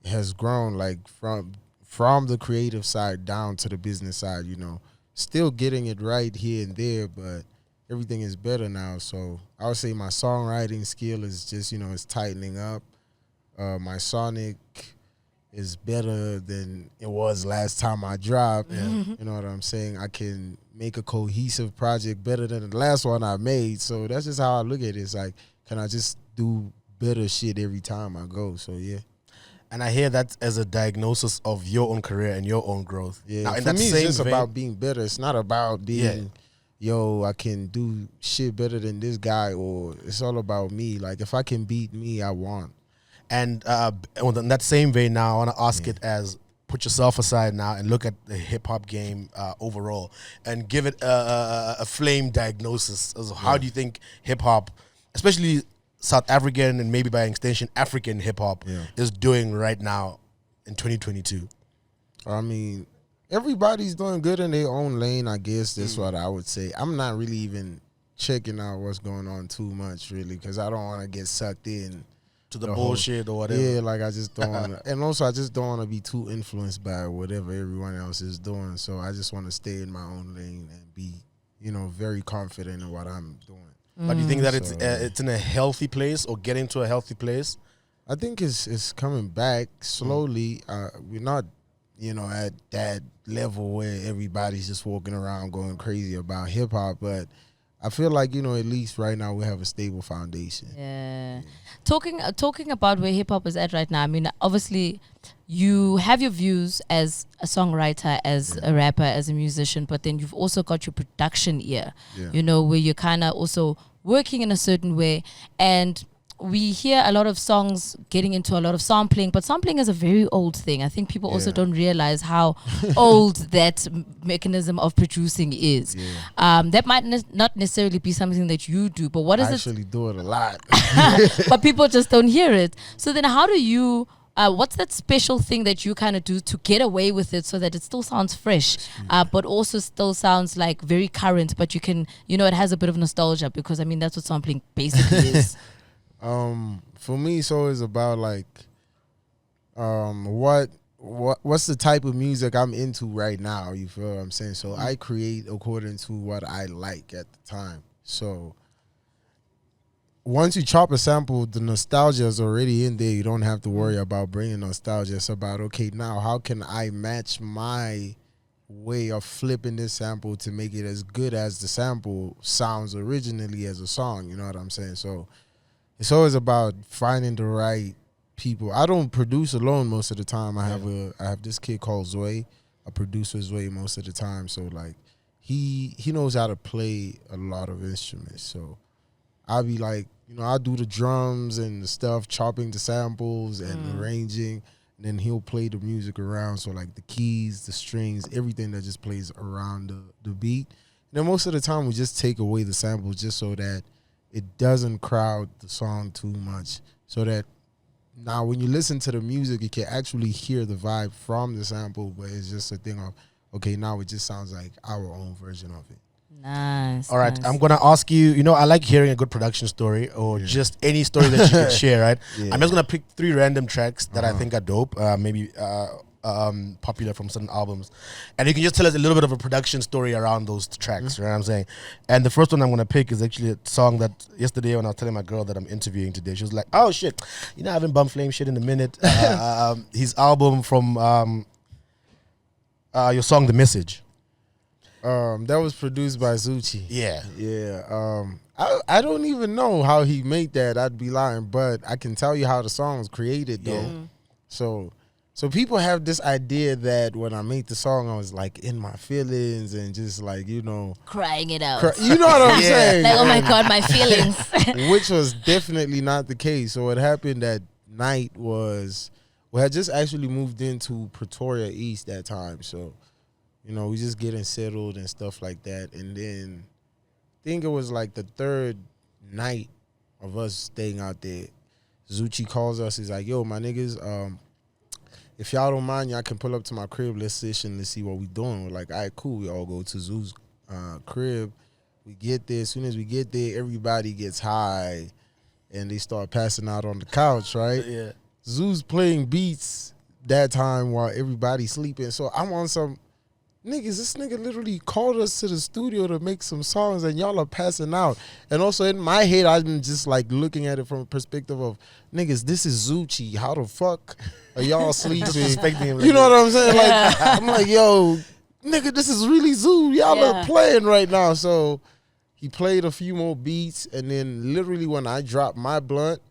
has grown, like from the creative side down to the business side, you know. Still getting it right here and there, but everything is better now. So I would say my songwriting skill is just, you know, it's tightening up. My sonic is better than it was last time I dropped. You know what I'm saying? I can make a cohesive project better than the last one I made. So that's just how I look at it. It's like, can I just do better shit every time I go? So yeah. And I hear that as a diagnosis of your own career and your own growth. Yeah, now, in for that me, same it's just vein, about being better. It's not about being, yo, I can do shit better than this guy, or it's all about me. Like, if I can beat me, I won. And in that same vein now, I want to ask it as put yourself aside now and look at the hip hop game overall and give it a flame diagnosis. So how do you think hip hop, especially South African and maybe by extension African hip hop, is doing right now in 2022? I mean, everybody's doing good in their own lane, I guess. That's what I would say. I'm not really even checking out what's going on too much, really, because I don't want to get sucked in to the bullshit or whatever. Yeah, like I just don't want to. And also, I just don't want to be too influenced by whatever everyone else is doing. So I just want to stay in my own lane and be, very confident in what I'm doing. But do you think that it's in a healthy place or getting to a healthy place? I think it's coming back slowly. We're not, at that level where everybody's just walking around going crazy about hip hop, but I feel like, at least right now we have a stable foundation. Yeah. Talking about where hip hop is at right now, I mean, obviously you have your views as a songwriter, as a rapper, as a musician, but then you've also got your production ear, where you're kind of also working in a certain way. And we hear a lot of songs getting into a lot of sampling, but sampling is a very old thing. I think people also don't realize how old that mechanism of producing is. That might not necessarily be something that you do, but what is I actually do it a lot. But people just don't hear it. So then how do you, what's that special thing that you kind of do to get away with it so that it still sounds fresh, but also still sounds like very current, but you can, it has a bit of nostalgia, because I mean, that's what sampling basically is. For me, it's always about like, what's the type of music I'm into right now? You feel what I'm saying? So I create according to what I like at the time. So once you chop a sample, the nostalgia is already in there. You don't have to worry about bringing nostalgia. It's about, okay, now how can I match my way of flipping this sample to make it as good as the sample sounds originally as a song? You know what I'm saying? So it's always about finding the right people. I don't produce alone most of the time. I have this kid called Zoe. I produce with Zoe most of the time. So like he knows how to play a lot of instruments. So I'll be like, I'll do the drums and the stuff, chopping the samples and arranging, and then he'll play the music around. So like the keys, the strings, everything that just plays around the beat. And then most of the time we just take away the samples just so that it doesn't crowd the song too much, so that now when you listen to the music, you can actually hear the vibe from the sample, but it's just a thing of, okay, now it just sounds like our own version of it. Nice. All right, I'm going to ask you, I like hearing a good production story or just any story that you can share, right? I'm just going to pick 3 random tracks that I think are dope, maybe popular from certain albums, and you can just tell us a little bit of a production story around those tracks. You know what I'm saying? And the first one I'm gonna pick is actually a song that yesterday when I was telling my girl that I'm interviewing today, she was like, "Oh shit, I haven't bum flame shit in a minute." His album from your song "The Message." That was produced by Zucci. Yeah. I don't even know how he made that. I'd be lying, but I can tell you how the song was created though. So people have this idea that when I made the song, I was like in my feelings and just like, crying it out. You know what I'm saying? Like, oh my God, my feelings. Which was definitely not the case. So what happened that night was we had just actually moved into Pretoria East that time. So, we just getting settled and stuff like that. And then I think it was like the 3rd night of us staying out there. Zucci calls us. He's like, yo, my niggas, if y'all don't mind, y'all can pull up to my crib. Let's session. Let's see what we doing. We're like, all right, cool. We all go to Zoo's crib. We get there. As soon as we get there, everybody gets high, and they start passing out on the couch, right? Yeah. Zoo's playing beats that time while everybody's sleeping. So I'm on some, niggas, this nigga literally called us to the studio to make some songs, and y'all are passing out. And also in my head, I'm just like looking at it from a perspective of, niggas, this is Zucci. How the fuck are y'all sleeping? You know what I'm saying? Like, I'm like, yo, nigga, this is really Zoo. Y'all are playing right now. So he played a few more beats, and then literally when I dropped my blunt,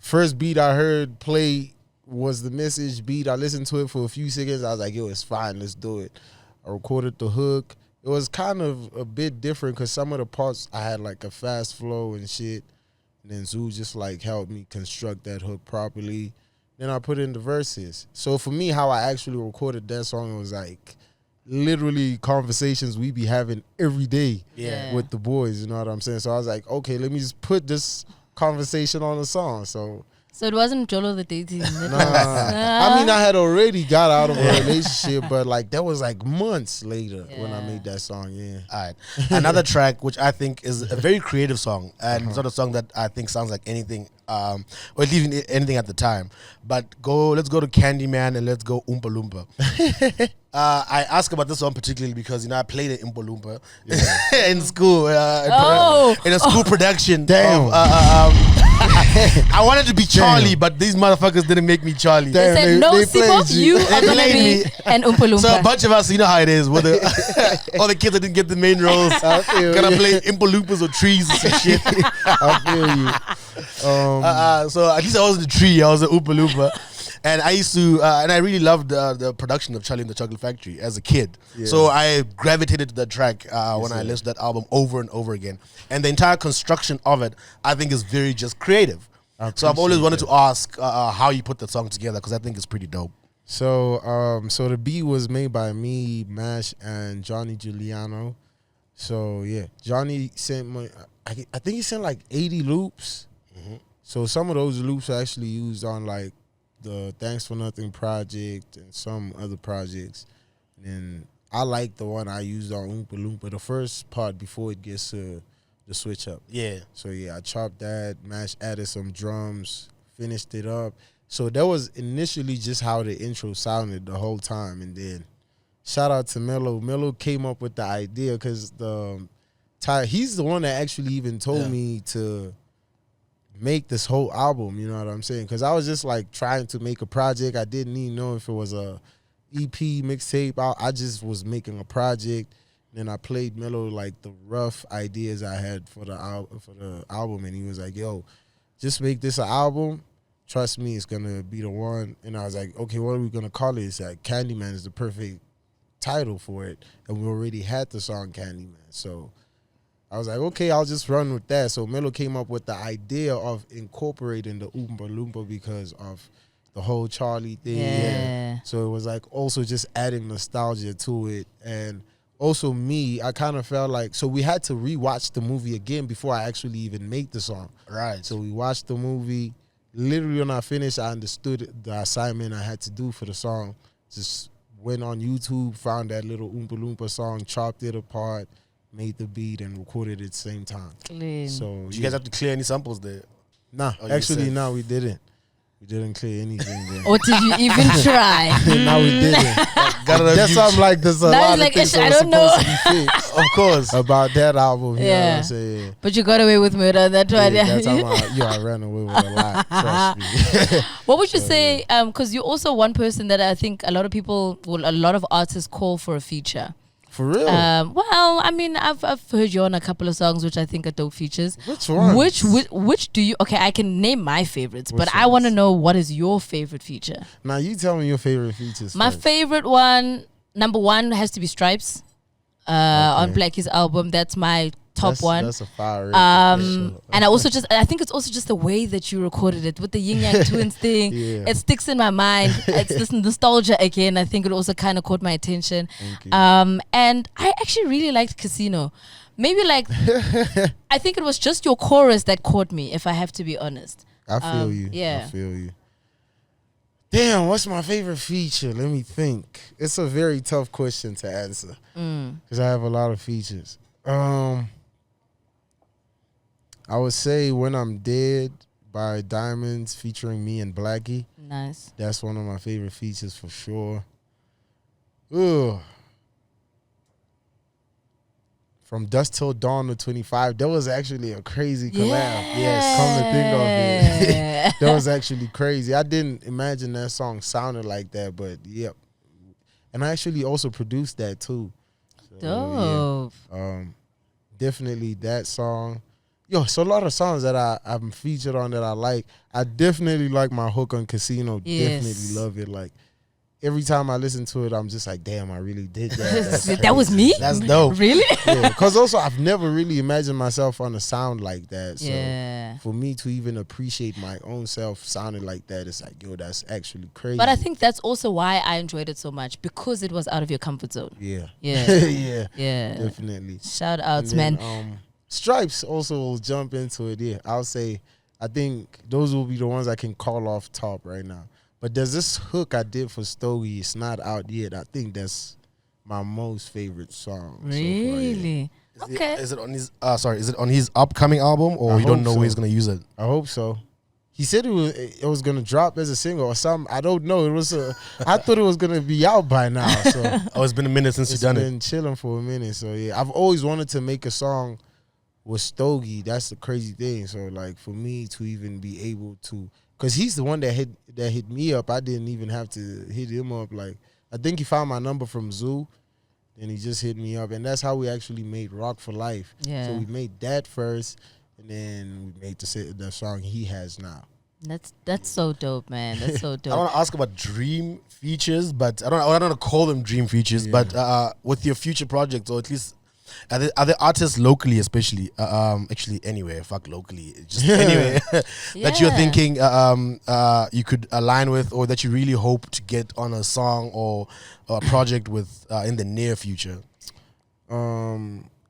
first beat I heard play was The Message beat. I listened to it for a few seconds. I was like, yo, it's fine. Let's do it. I recorded the hook. It was kind of a bit different because some of the parts I had like a fast flow and shit. And then Zoo just like helped me construct that hook properly. then I put in the verses. So for me, how I actually recorded that song was like literally conversations we be having every day with the boys, you know what I'm saying? So I was like, okay, let me just put this conversation on a song. So it wasn't Jolo the dating. I mean, I had already got out of a relationship, but like that was like months later when I made that song. All right. Another track which I think is a very creative song, and it's not a song that I think sounds like anything, or even anything at the time. But let's go to Candyman and let's go Oompa Loompa. I ask about this one particularly because I played it in Oompa Loompa in school, in a school production. Damn. I wanted to be Charlie, but these motherfuckers didn't make me Charlie. They said, no, Sipho, you are going to be an Oompa Loompa. So a bunch of us, you know how it is, all the kids that didn't get the main roles, gonna play Oompa Loompas or trees or some shit. I feel you. So at least I wasn't a tree, I was an Oompa Loompa. And I used to, and I really loved the production of Charlie and the Chocolate Factory as a kid. Yeah. So I gravitated to that track when I listened to that album over and over again. And the entire construction of it, I think, is very just creative. So I've always wanted to ask how you put the song together, because I think it's pretty dope. So, so the beat was made by me, Mash, and Johnny Giuliano. So yeah, Johnny sent I think he sent like 80 loops. Mm-hmm. So some of those loops are actually used on like the Thanks for Nothing project and some other projects. And I like the one I used on Oompa Loompa, the first part before it gets to the switch up. Yeah. So yeah, I chopped that, Mash added some drums, finished it up. So that was initially just how the intro sounded the whole time. And then shout out to Mello. Mello came up with the idea because he's the one that actually even told me to make this whole album, you know what I'm saying? Because I was just like trying to make a project. I didn't even know if it was a EP mixtape. I just was making a project. Then I played Mello like the rough ideas I had for the album, and he was like, "Yo, just make this an album. Trust me, it's gonna be the one." And I was like, "Okay, what are we gonna call it?" It's like Candyman is the perfect title for it, and we already had the song Candyman, so I was like, okay, I'll just run with that. So Mello came up with the idea of incorporating the Oompa Loompa because of the whole Charlie thing. Yeah. So it was like also just adding nostalgia to it. And also me, I kind of felt like, so we had to rewatch the movie again before I actually even made the song. Right. So we watched the movie. Literally when I finished, I understood the assignment I had to do for the song. Just went on YouTube, found that little Oompa Loompa song, chopped it apart, made the beat, and recorded it at the same time. Clean. So Did you guys have to clear any samples there? Nah, actually, no, we didn't. We didn't clear anything there. Or did you even try? No, we didn't. That's something like there's a lot of things that I don't know. supposed to be fixed. Of course. About that album, you know what I'm saying? But you got away with murder. That's why. Yeah, that's how I ran away with a lot. Trust me. What would you say? Because you're also one person that I think a lot of artists call for a feature. For real? Well, I mean, I've heard you on a couple of songs which I think are dope features. Which one? Which do you? Okay, I can name my favorites, but I want to know what is your favorite feature. Now you tell me your favorite features. My first. favorite one, number one, has to be Stripes. On Blackie's album, that's my top one. That's a fire record. Sure. And I think it's also just the way that you recorded it with the Yin Yang Twins thing. Yeah. It sticks in my mind. It's this nostalgia again. I think it also kind of caught my attention. Thank you. And I actually really liked Casino. Maybe like I think it was just your chorus that caught me, if I have to be honest. I feel you. Yeah. I feel you. Damn, what's my favorite feature? Let me think. It's a very tough question to answer because I have a lot of features. I would say When I'm Dead by Diamonds featuring me and Blackie. Nice. That's one of my favorite features for sure. Ugh. From Dusk Till Dawn to 25. That was actually a crazy collab. Yes. Come to think of it. That was actually crazy. I didn't imagine that song sounded like that, but yep. And I actually also produced that too. So, dope. yeah. Definitely that song. Yo, so a lot of songs that I'm featured on that I like. I definitely like my hook on Casino. Yes. Definitely love it. Like, every time I listen to it, I'm just like, damn, I really did that. That was me? That's dope. Really? Yeah, because also I've never really imagined myself on a sound like that. So Yeah. for me to even appreciate my own self sounding like that, it's like, yo, that's actually crazy. But I think that's also why I enjoyed it so much, because it was out of your comfort zone. Yeah. Yeah. Yeah. Yeah. Definitely. Shout outs, And then, man. Stripes also will jump into it. Yeah, I'll say I think those will be the ones I can call off top right now. But there's this hook I did for Stogie. It's not out yet. I think that's my most favorite song. Really? Okay. Is it on his? Is it on his upcoming album, or I you don't hope know so. where he's gonna use it? I hope so. He said it was gonna drop as a single or something. I don't know. It was I thought it was gonna be out by now. So Oh, it's been a minute since it's you've done it. been chilling for a minute. So yeah, I've always wanted to make a song with Stogie. That's the crazy thing. So like for me to even be able to, because he's the one that hit me up. I didn't even have to hit him up. Like I think he found my number from Zoo, and he just hit me up, and that's how we actually made Rock for Life. Yeah. So we made that first, and then we made the song he has now. That's so dope, man. That's so I dope. want to ask about dream features, but I don't want to call them dream features. Yeah. But with your future projects, or at least are there artists locally, especially actually anywhere, fuck locally, just anywhere that you're Yeah. thinking you could align with, or that you really hope to get on a song or a project with in the near future?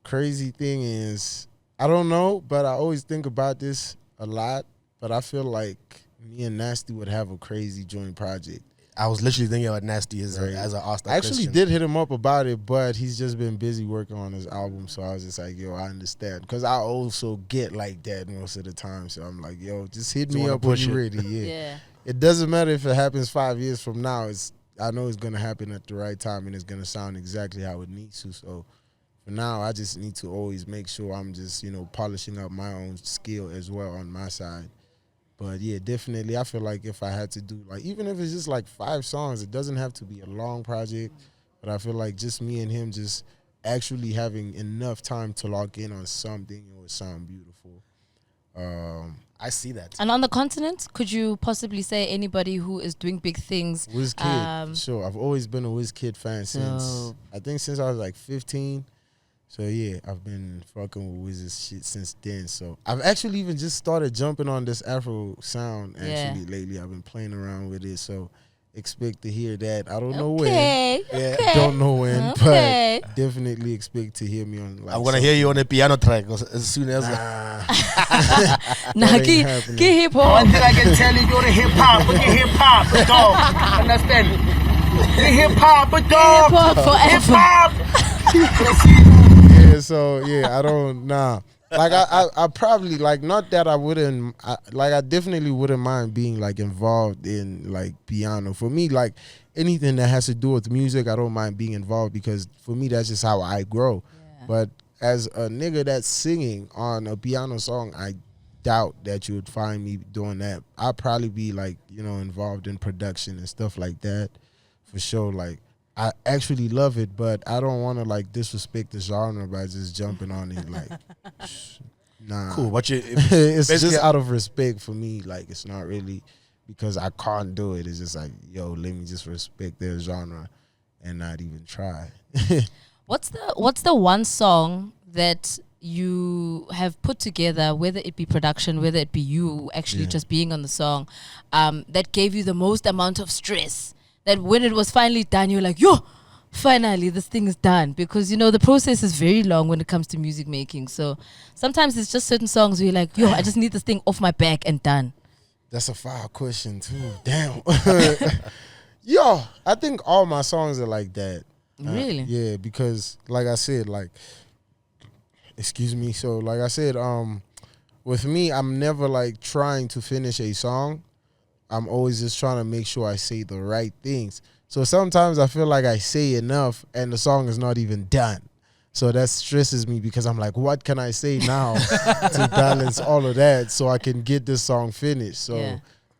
Crazy thing is, I don't know, but I always think about this a lot. But I feel like me and Nasty would have a crazy joint project. I was literally thinking about Nasty as Right. I asked that I actually question. did hit him up about it, but he's just been busy working on his album. So I was just like, yo, I understand. Because I also get like that most of the time. So I'm like, yo, just hit Just me wanna up when push you're it. ready. Yeah. Yeah. It doesn't matter if it happens 5 years from now. I know it's going to happen at the right time, and it's going to sound exactly how it needs to. So for now, I just need to always make sure I'm just, polishing up my own skill as well on my side. But yeah, definitely, I feel like if I had to do, like, even if it's just like 5 songs, it doesn't have to be a long project. But I feel like just me and him just actually having enough time to lock in on something, it would sound beautiful. I see that. And on the continent, could you possibly say anybody who is doing big things? Wizkid, for sure. I've always been a Wizkid fan Dope. since I was like 15. So yeah, I've been fucking with Wiz's shit since then. So I've actually even just started jumping on this Afro sound actually lately. I've been playing around with it. So expect to hear that. I don't know when. Okay. Yeah. Okay. Don't know when, Okay. but definitely expect to hear me on. Like, I'm gonna hear you on a piano track as soon as. Nah, ain't get happening. hip hop. One thing I can tell you, go to hip hop, but get hip hop, but dog. Understand? Get hip hop, but dog. Hip hop Hip forever. hop. Yeah, so yeah, I don't Like I probably like, not that I wouldn't I definitely wouldn't mind being like involved in like piano. For me, like anything that has to do with music, I don't mind being involved, because for me that's just how I grow. Yeah. But as a nigga that's singing on a piano song, I doubt that you would find me doing that. I'd probably be like, involved in production and stuff like that for sure. Like I actually love it, but I don't want to like disrespect the genre by just jumping on it. Like, nah. Cool, but It's basically- just out of respect for me. Like, it's not really because I can't do it. It's just like, yo, let me just respect their genre and not even try. What's the one song that you have put together, whether it be production, whether it be you actually just being on the song, that gave you the most amount of stress? That when it was finally done, you're like, yo, finally this thing is done. Because the process is very long when it comes to music making. So sometimes it's just certain songs where you're like, yo, I just need this thing off my back and done. That's a foul question too. Damn. Yo, I think all my songs are like that. Really? Yeah, because like I said, like, excuse me. So like I said, with me, I'm never like trying to finish a song. I'm always just trying to make sure I say the right things. So sometimes I feel like I say enough and the song is not even done. So that stresses me because I'm like, what can I say now to balance all of that so I can get this song finished? So Yeah.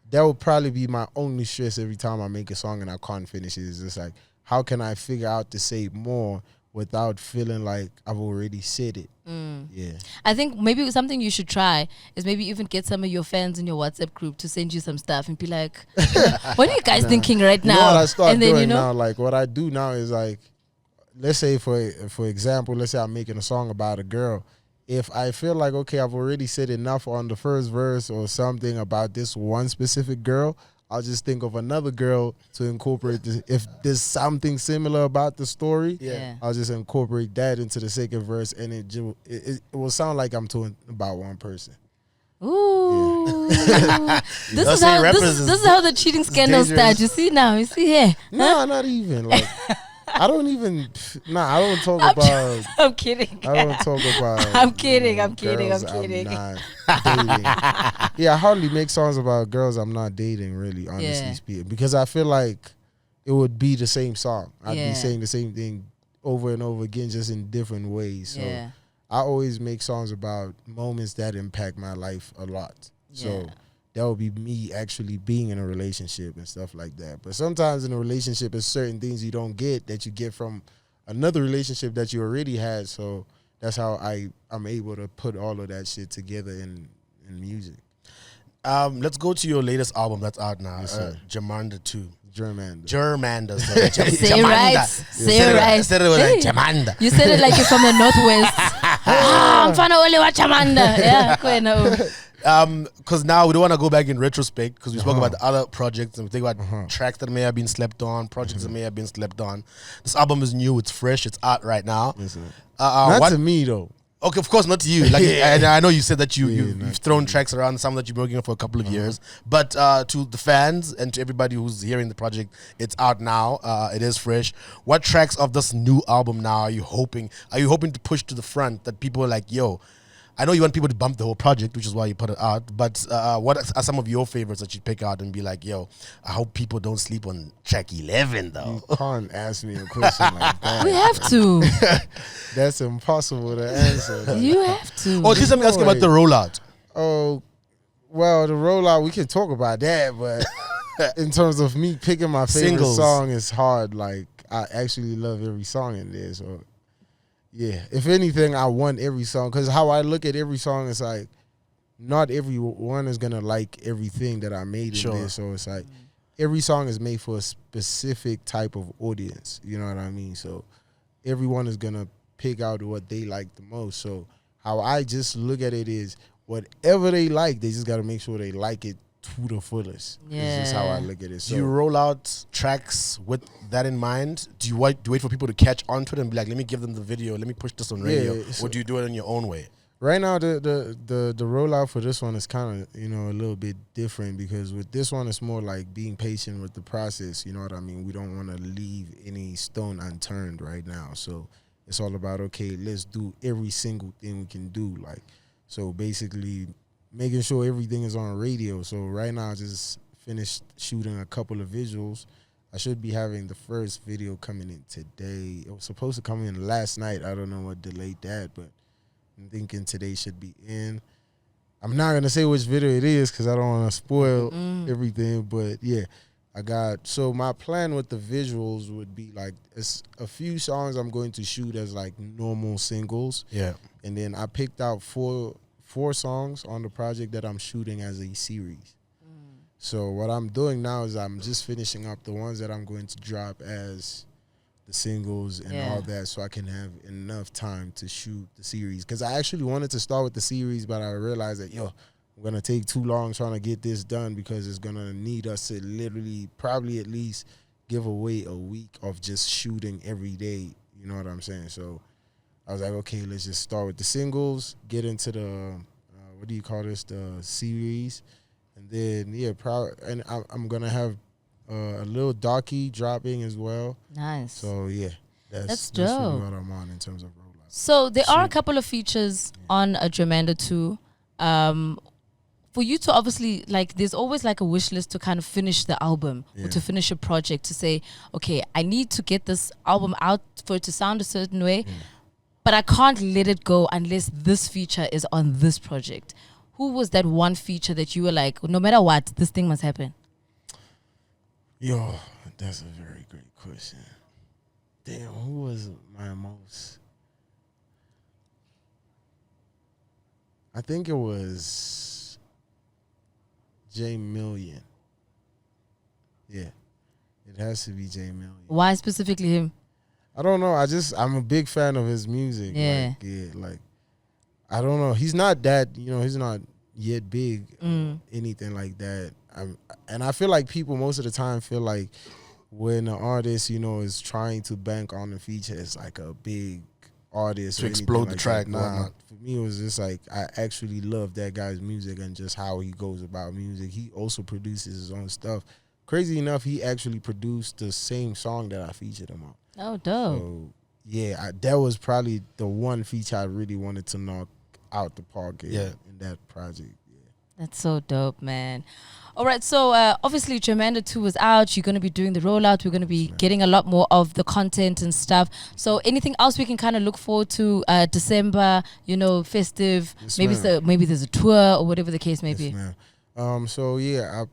that would probably be my only stress every time I make a song and I can't finish it. It's just like, how can I figure out to say more without feeling like I've already said it. Yeah. I think maybe something you should try is maybe even get some of your fans in your WhatsApp group to send you some stuff and be like, what are you guys thinking right You know now? what I start And then, doing now? Like what I do now is like, let's say for example, let's say I'm making a song about a girl. If I feel like, okay, I've already said enough on the first verse or something about this one specific girl, I'll just think of another girl to incorporate this. If there's something similar about the story, Yeah. I'll just incorporate that into the second verse, and it will sound like I'm talking about one person. Ooh. This Those is same how rappers this is how the cheating scandal dangerous. starts. You see now, you see here. No, not even. Like I don't even. Nah, I don't talk about. I'm kidding. I don't talk about. I'm kidding. I'm kidding. girls I'm kidding. not dating. Yeah, I hardly make songs about girls I'm not dating. Really, honestly Yeah. speaking, because I feel like it would be the same song. I'd Yeah. be saying the same thing over and over again, just in different ways. So Yeah. I always make songs about moments that impact my life a lot. So Yeah. that would be me actually being in a relationship and stuff like that. But sometimes in a relationship, there's certain things you don't get that you get from another relationship that you already had. So that's how I'm able to put all of that shit together in music. Let's go to your latest album that's out now, Yes, sir. Jamanda 2. German. Germanda. Sorry. Say it right. Say it right. Said it was like Hey. Jamanda. You said it like you're from the northwest. I'm trying to only watch Amanda. Yeah, Because now we don't want to go back in retrospect because we spoke about the other projects and we think about tracks that may have been slept on, projects that may have been slept on. This album is new, it's fresh, it's out right now. Yes, sir. What- Not to me though. Okay, of course, not to you. Like I know you said that Yeah, you've not thrown tracks around, some that you've been working on for a couple of years. But to the fans and to everybody who's hearing the project, it's out now. It is fresh. What tracks of this new album now are you hoping? Are you hoping to push to the front that people are like, yo? I know you want people to bump the whole project, which is why you put it out. But what are some of your favorites that you pick out and be like, yo, I hope people don't sleep on track 11 though. You can't ask me a question like that. We have to. That's impossible to answer. Like, You have to. Oh, just let me ask you about the rollout. oh, well, the rollout, we can talk about that, but in terms of me picking my favorite Singles. song, it's hard. Like, I actually love every song in there. So, yeah. If anything, I want every song. Because how I look at every song is like, not everyone is going to like everything that I made in Sure. there. So, it's like, every song is made for a specific type of audience. You know what I mean? So, everyone is going to pick out what they like the most. So, how I just look at it is, whatever they like, they just got to make sure they like it to the fullest. It's just how I Yeah. look at it. Do So you roll out tracks with that in mind? Do you wait for people to catch on to it and be like, let me give them the video, let me push this on radio? Yeah, Or do you do it in your own way? right now, the rollout for this one is kind of, a little bit different, because with this one, it's more like being patient with the process. You know what I mean? We don't want to leave any stone unturned right now. So it's all about, okay, let's do every single thing we can do. Like, so basically making sure everything is on radio. So right now, I just finished shooting a couple of visuals. I should be having the first video coming in today. It was supposed to come in last night. I don't know what delayed that, but I'm thinking today should be in. I'm not going to say which video it is because I don't want to spoil everything, but yeah. So my plan with the visuals would be like, it's a few songs I'm going to shoot as like normal singles. Yeah. And then I picked out four songs on the project that I'm shooting as a series. So what I'm doing now is I'm just finishing up the ones that I'm going to drop as the singles and all that, so I can have enough time to shoot the series. Because I actually wanted to start with the series, but I realized that, I'm going to take too long trying to get this done, because it's going to need us to literally probably at least give away a week of just shooting every day. You know what I'm saying? So I was like, okay, let's just start with the singles, get into the, the series. And then, and I'm going to have a little darky dropping as well. Nice. So, yeah, That's really dope. what I'm on in terms of rollout. So there are a couple of features on a Jamanda 2. For you to obviously, like, there's always like a wish list to kind of finish the album or to finish a project, to say, okay, I need to get this album out for it to sound a certain way, but I can't let it go unless this feature is on this project. Who was that one feature that you were like, no matter what, this thing must happen? Yo, that's a very great question. Damn, who was my most? I think it was J Million. Yeah, it has to be J Million. Why specifically him? I don't know. I'm a big fan of his music. Yeah. Like I don't know. He's not that, he's not yet big, anything like that. And I feel like people most of the time feel like when an artist, is trying to bank on the feature, it's like a big artist To or explode anything the like track. that. No, Nah, not. for me, it was just like I actually love that guy's music and just how he goes about music. He also produces his own stuff. Crazy enough, he actually produced the same song that I featured him on. Oh, dope. So yeah, that was probably the one feature I really wanted to knock out the park in that project. Yeah. That's so dope, man. All right, so obviously Jermaine 2 was out. You're going to be doing the rollout. We're going to be getting a lot more of the content and stuff. So anything else we can kind of look forward to December, festive, Yes, maybe there's a tour or whatever the case may Yes, be. ma'am. So yeah,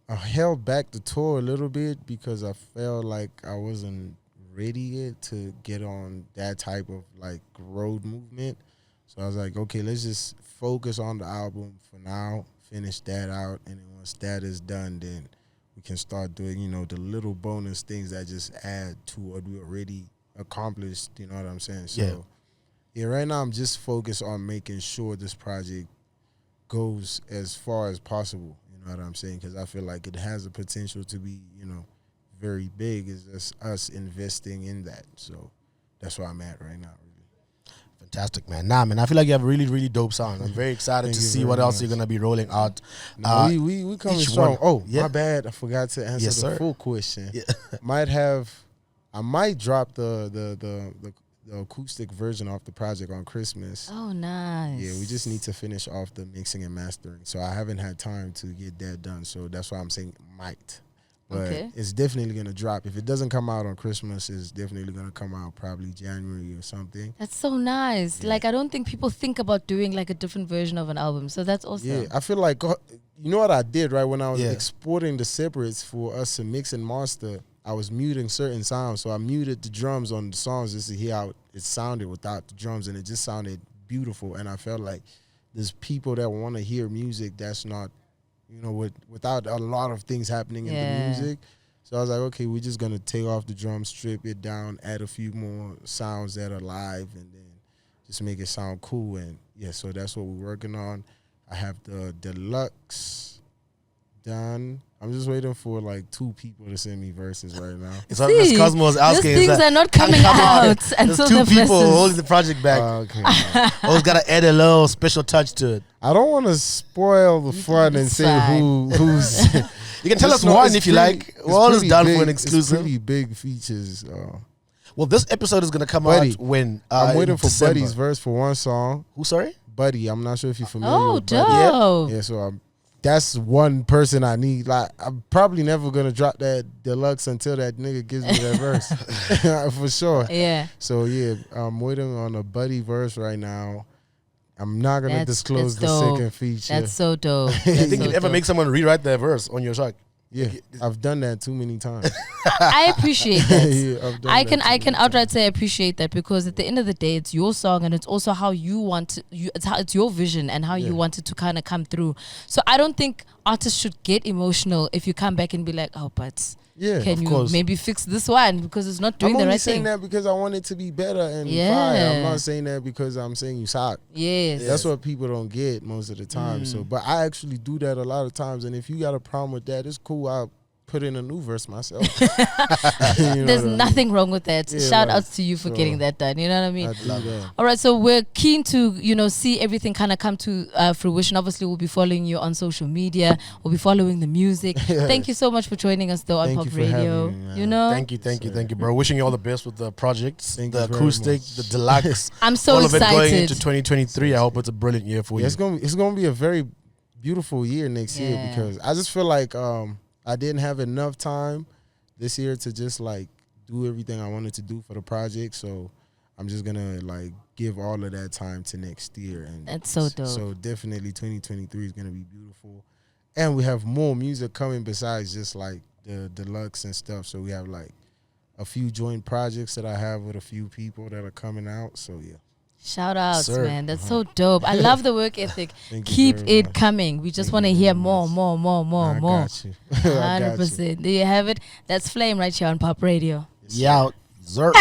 I held back the tour a little bit because I felt like I wasn't ready yet to get on that type of like road movement. So I was like, okay, let's just focus on the album for now, finish that out, and then once that is done, then we can start doing, the little bonus things that just add to what we already accomplished, you know what I'm saying? So yeah, right now I'm just focused on making sure this project goes as far as possible, you know what I'm saying? Because I feel like it has the potential to be, very big. Is just us investing in that. So that's where I'm at right now. Fantastic, man. Nah, man, I feel like you have a really, really dope sound. I'm very excited Thank to you see very what else much. you're going to be rolling out. No, we coming each strong. one. Oh, Yeah. my bad. I forgot to answer Yes, the sir. full question. Yeah. I might drop the acoustic version off the project on Christmas. Oh, nice. Yeah, we just need to finish off the mixing and mastering. So I haven't had time to get that done. So that's why I'm saying might. But it's definitely going to drop. If it doesn't come out on Christmas, it's definitely going to come out probably January or something. That's so nice. Yeah. Like, I don't think people think about doing like a different version of an album. So that's awesome. Yeah, I feel like, you know what I did, right? When I was Yeah. exporting the separates for us to mix and master, I was muting certain sounds. So I muted the drums on the songs just to hear how it sounded without the drums, and it just sounded beautiful. And I felt like there's people that want to hear music that's not, without a lot of things happening in the music. So I was like, okay, we're just going to take off the drum, strip it down, add a few more sounds that are live, and then just make it sound cool. And yeah, so that's what we're working on. I have the deluxe done. I'm just waiting for like 2 people to send me verses right now. It's what Miss Cosmo's asking. Those things are not coming out There's until 2 the people verses. holding the project back. Okay. Always got to add a little special touch to it. I don't want to spoil the fun and It's say fine. who's. You can tell us Just know one it's if you pretty- like. it's We're always pretty done big- for an It's exclusive. pretty big features. Well, this episode is going to come Buddy. out when? I'm in waiting for December. Buddy's verse for one song. Who, sorry? Buddy, I'm not sure if you're familiar Oh, with Buddy. dope. Yeah, so that's one person I need. Like, I'm probably never gonna drop that deluxe until that nigga gives me that verse, for sure. Yeah. So yeah, I'm waiting on a Buddy verse right now. I'm not gonna disclose the dope. second feature. That's so dope. I That's think so you'd ever dope. make someone rewrite their verse on your track. yeah, I've done that too many times. I appreciate that. Yeah, I've done I that can too I many can times. outright say I appreciate that, because at the end of the day it's your song and it's also how you want to, it's your vision and how you Yeah. want it to kind of come through. So I don't think artists should get emotional if you come back and be like, oh, but Yeah, can of you course. maybe fix this one because it's not doing I'm the only right saying thing. that because I want it to be better and Yeah. fire. I'm not saying that because I'm saying you suck. Yes. That's what people don't get most of the time. So, but I actually do that a lot of times. And if you got a problem with that, it's cool. I'll put in a new verse myself. You know There's what I mean? nothing wrong with that. Yeah, Shout like, outs to you for so getting that done. You know what I mean? I do that. All right, so we're keen to, see everything kind of come to fruition. Obviously, we'll be following you on social media. We'll be following the music. Thank you so much for joining us, though, on Thank Pop you for Radio. having me, man. You know, Thank you, bro. Wishing you all the best with the projects, Thank the you very acoustic, much. the deluxe. I'm so all of it going excited. into 2023. I hope it's a brilliant year for Yeah, you. it's gonna be a very beautiful year next year Yeah. because I just feel like I didn't have enough time this year to just like do everything I wanted to do for the project. So I'm just gonna like give all of that time to next year. And That's so dope. So definitely 2023 is gonna be beautiful, and we have more music coming besides just like the deluxe and stuff. So we have like a a few joint projects that I have with a few people that are coming out. So yeah. Shout outs, Sir. man. That's so dope. I love the work ethic. Thank you Keep very it much. coming. We just Thank want to you hear very more, much. more, more, more, I more. got you. I got you. 100%. There you have it. That's Flame right here on Pop Radio. Yeah, sir.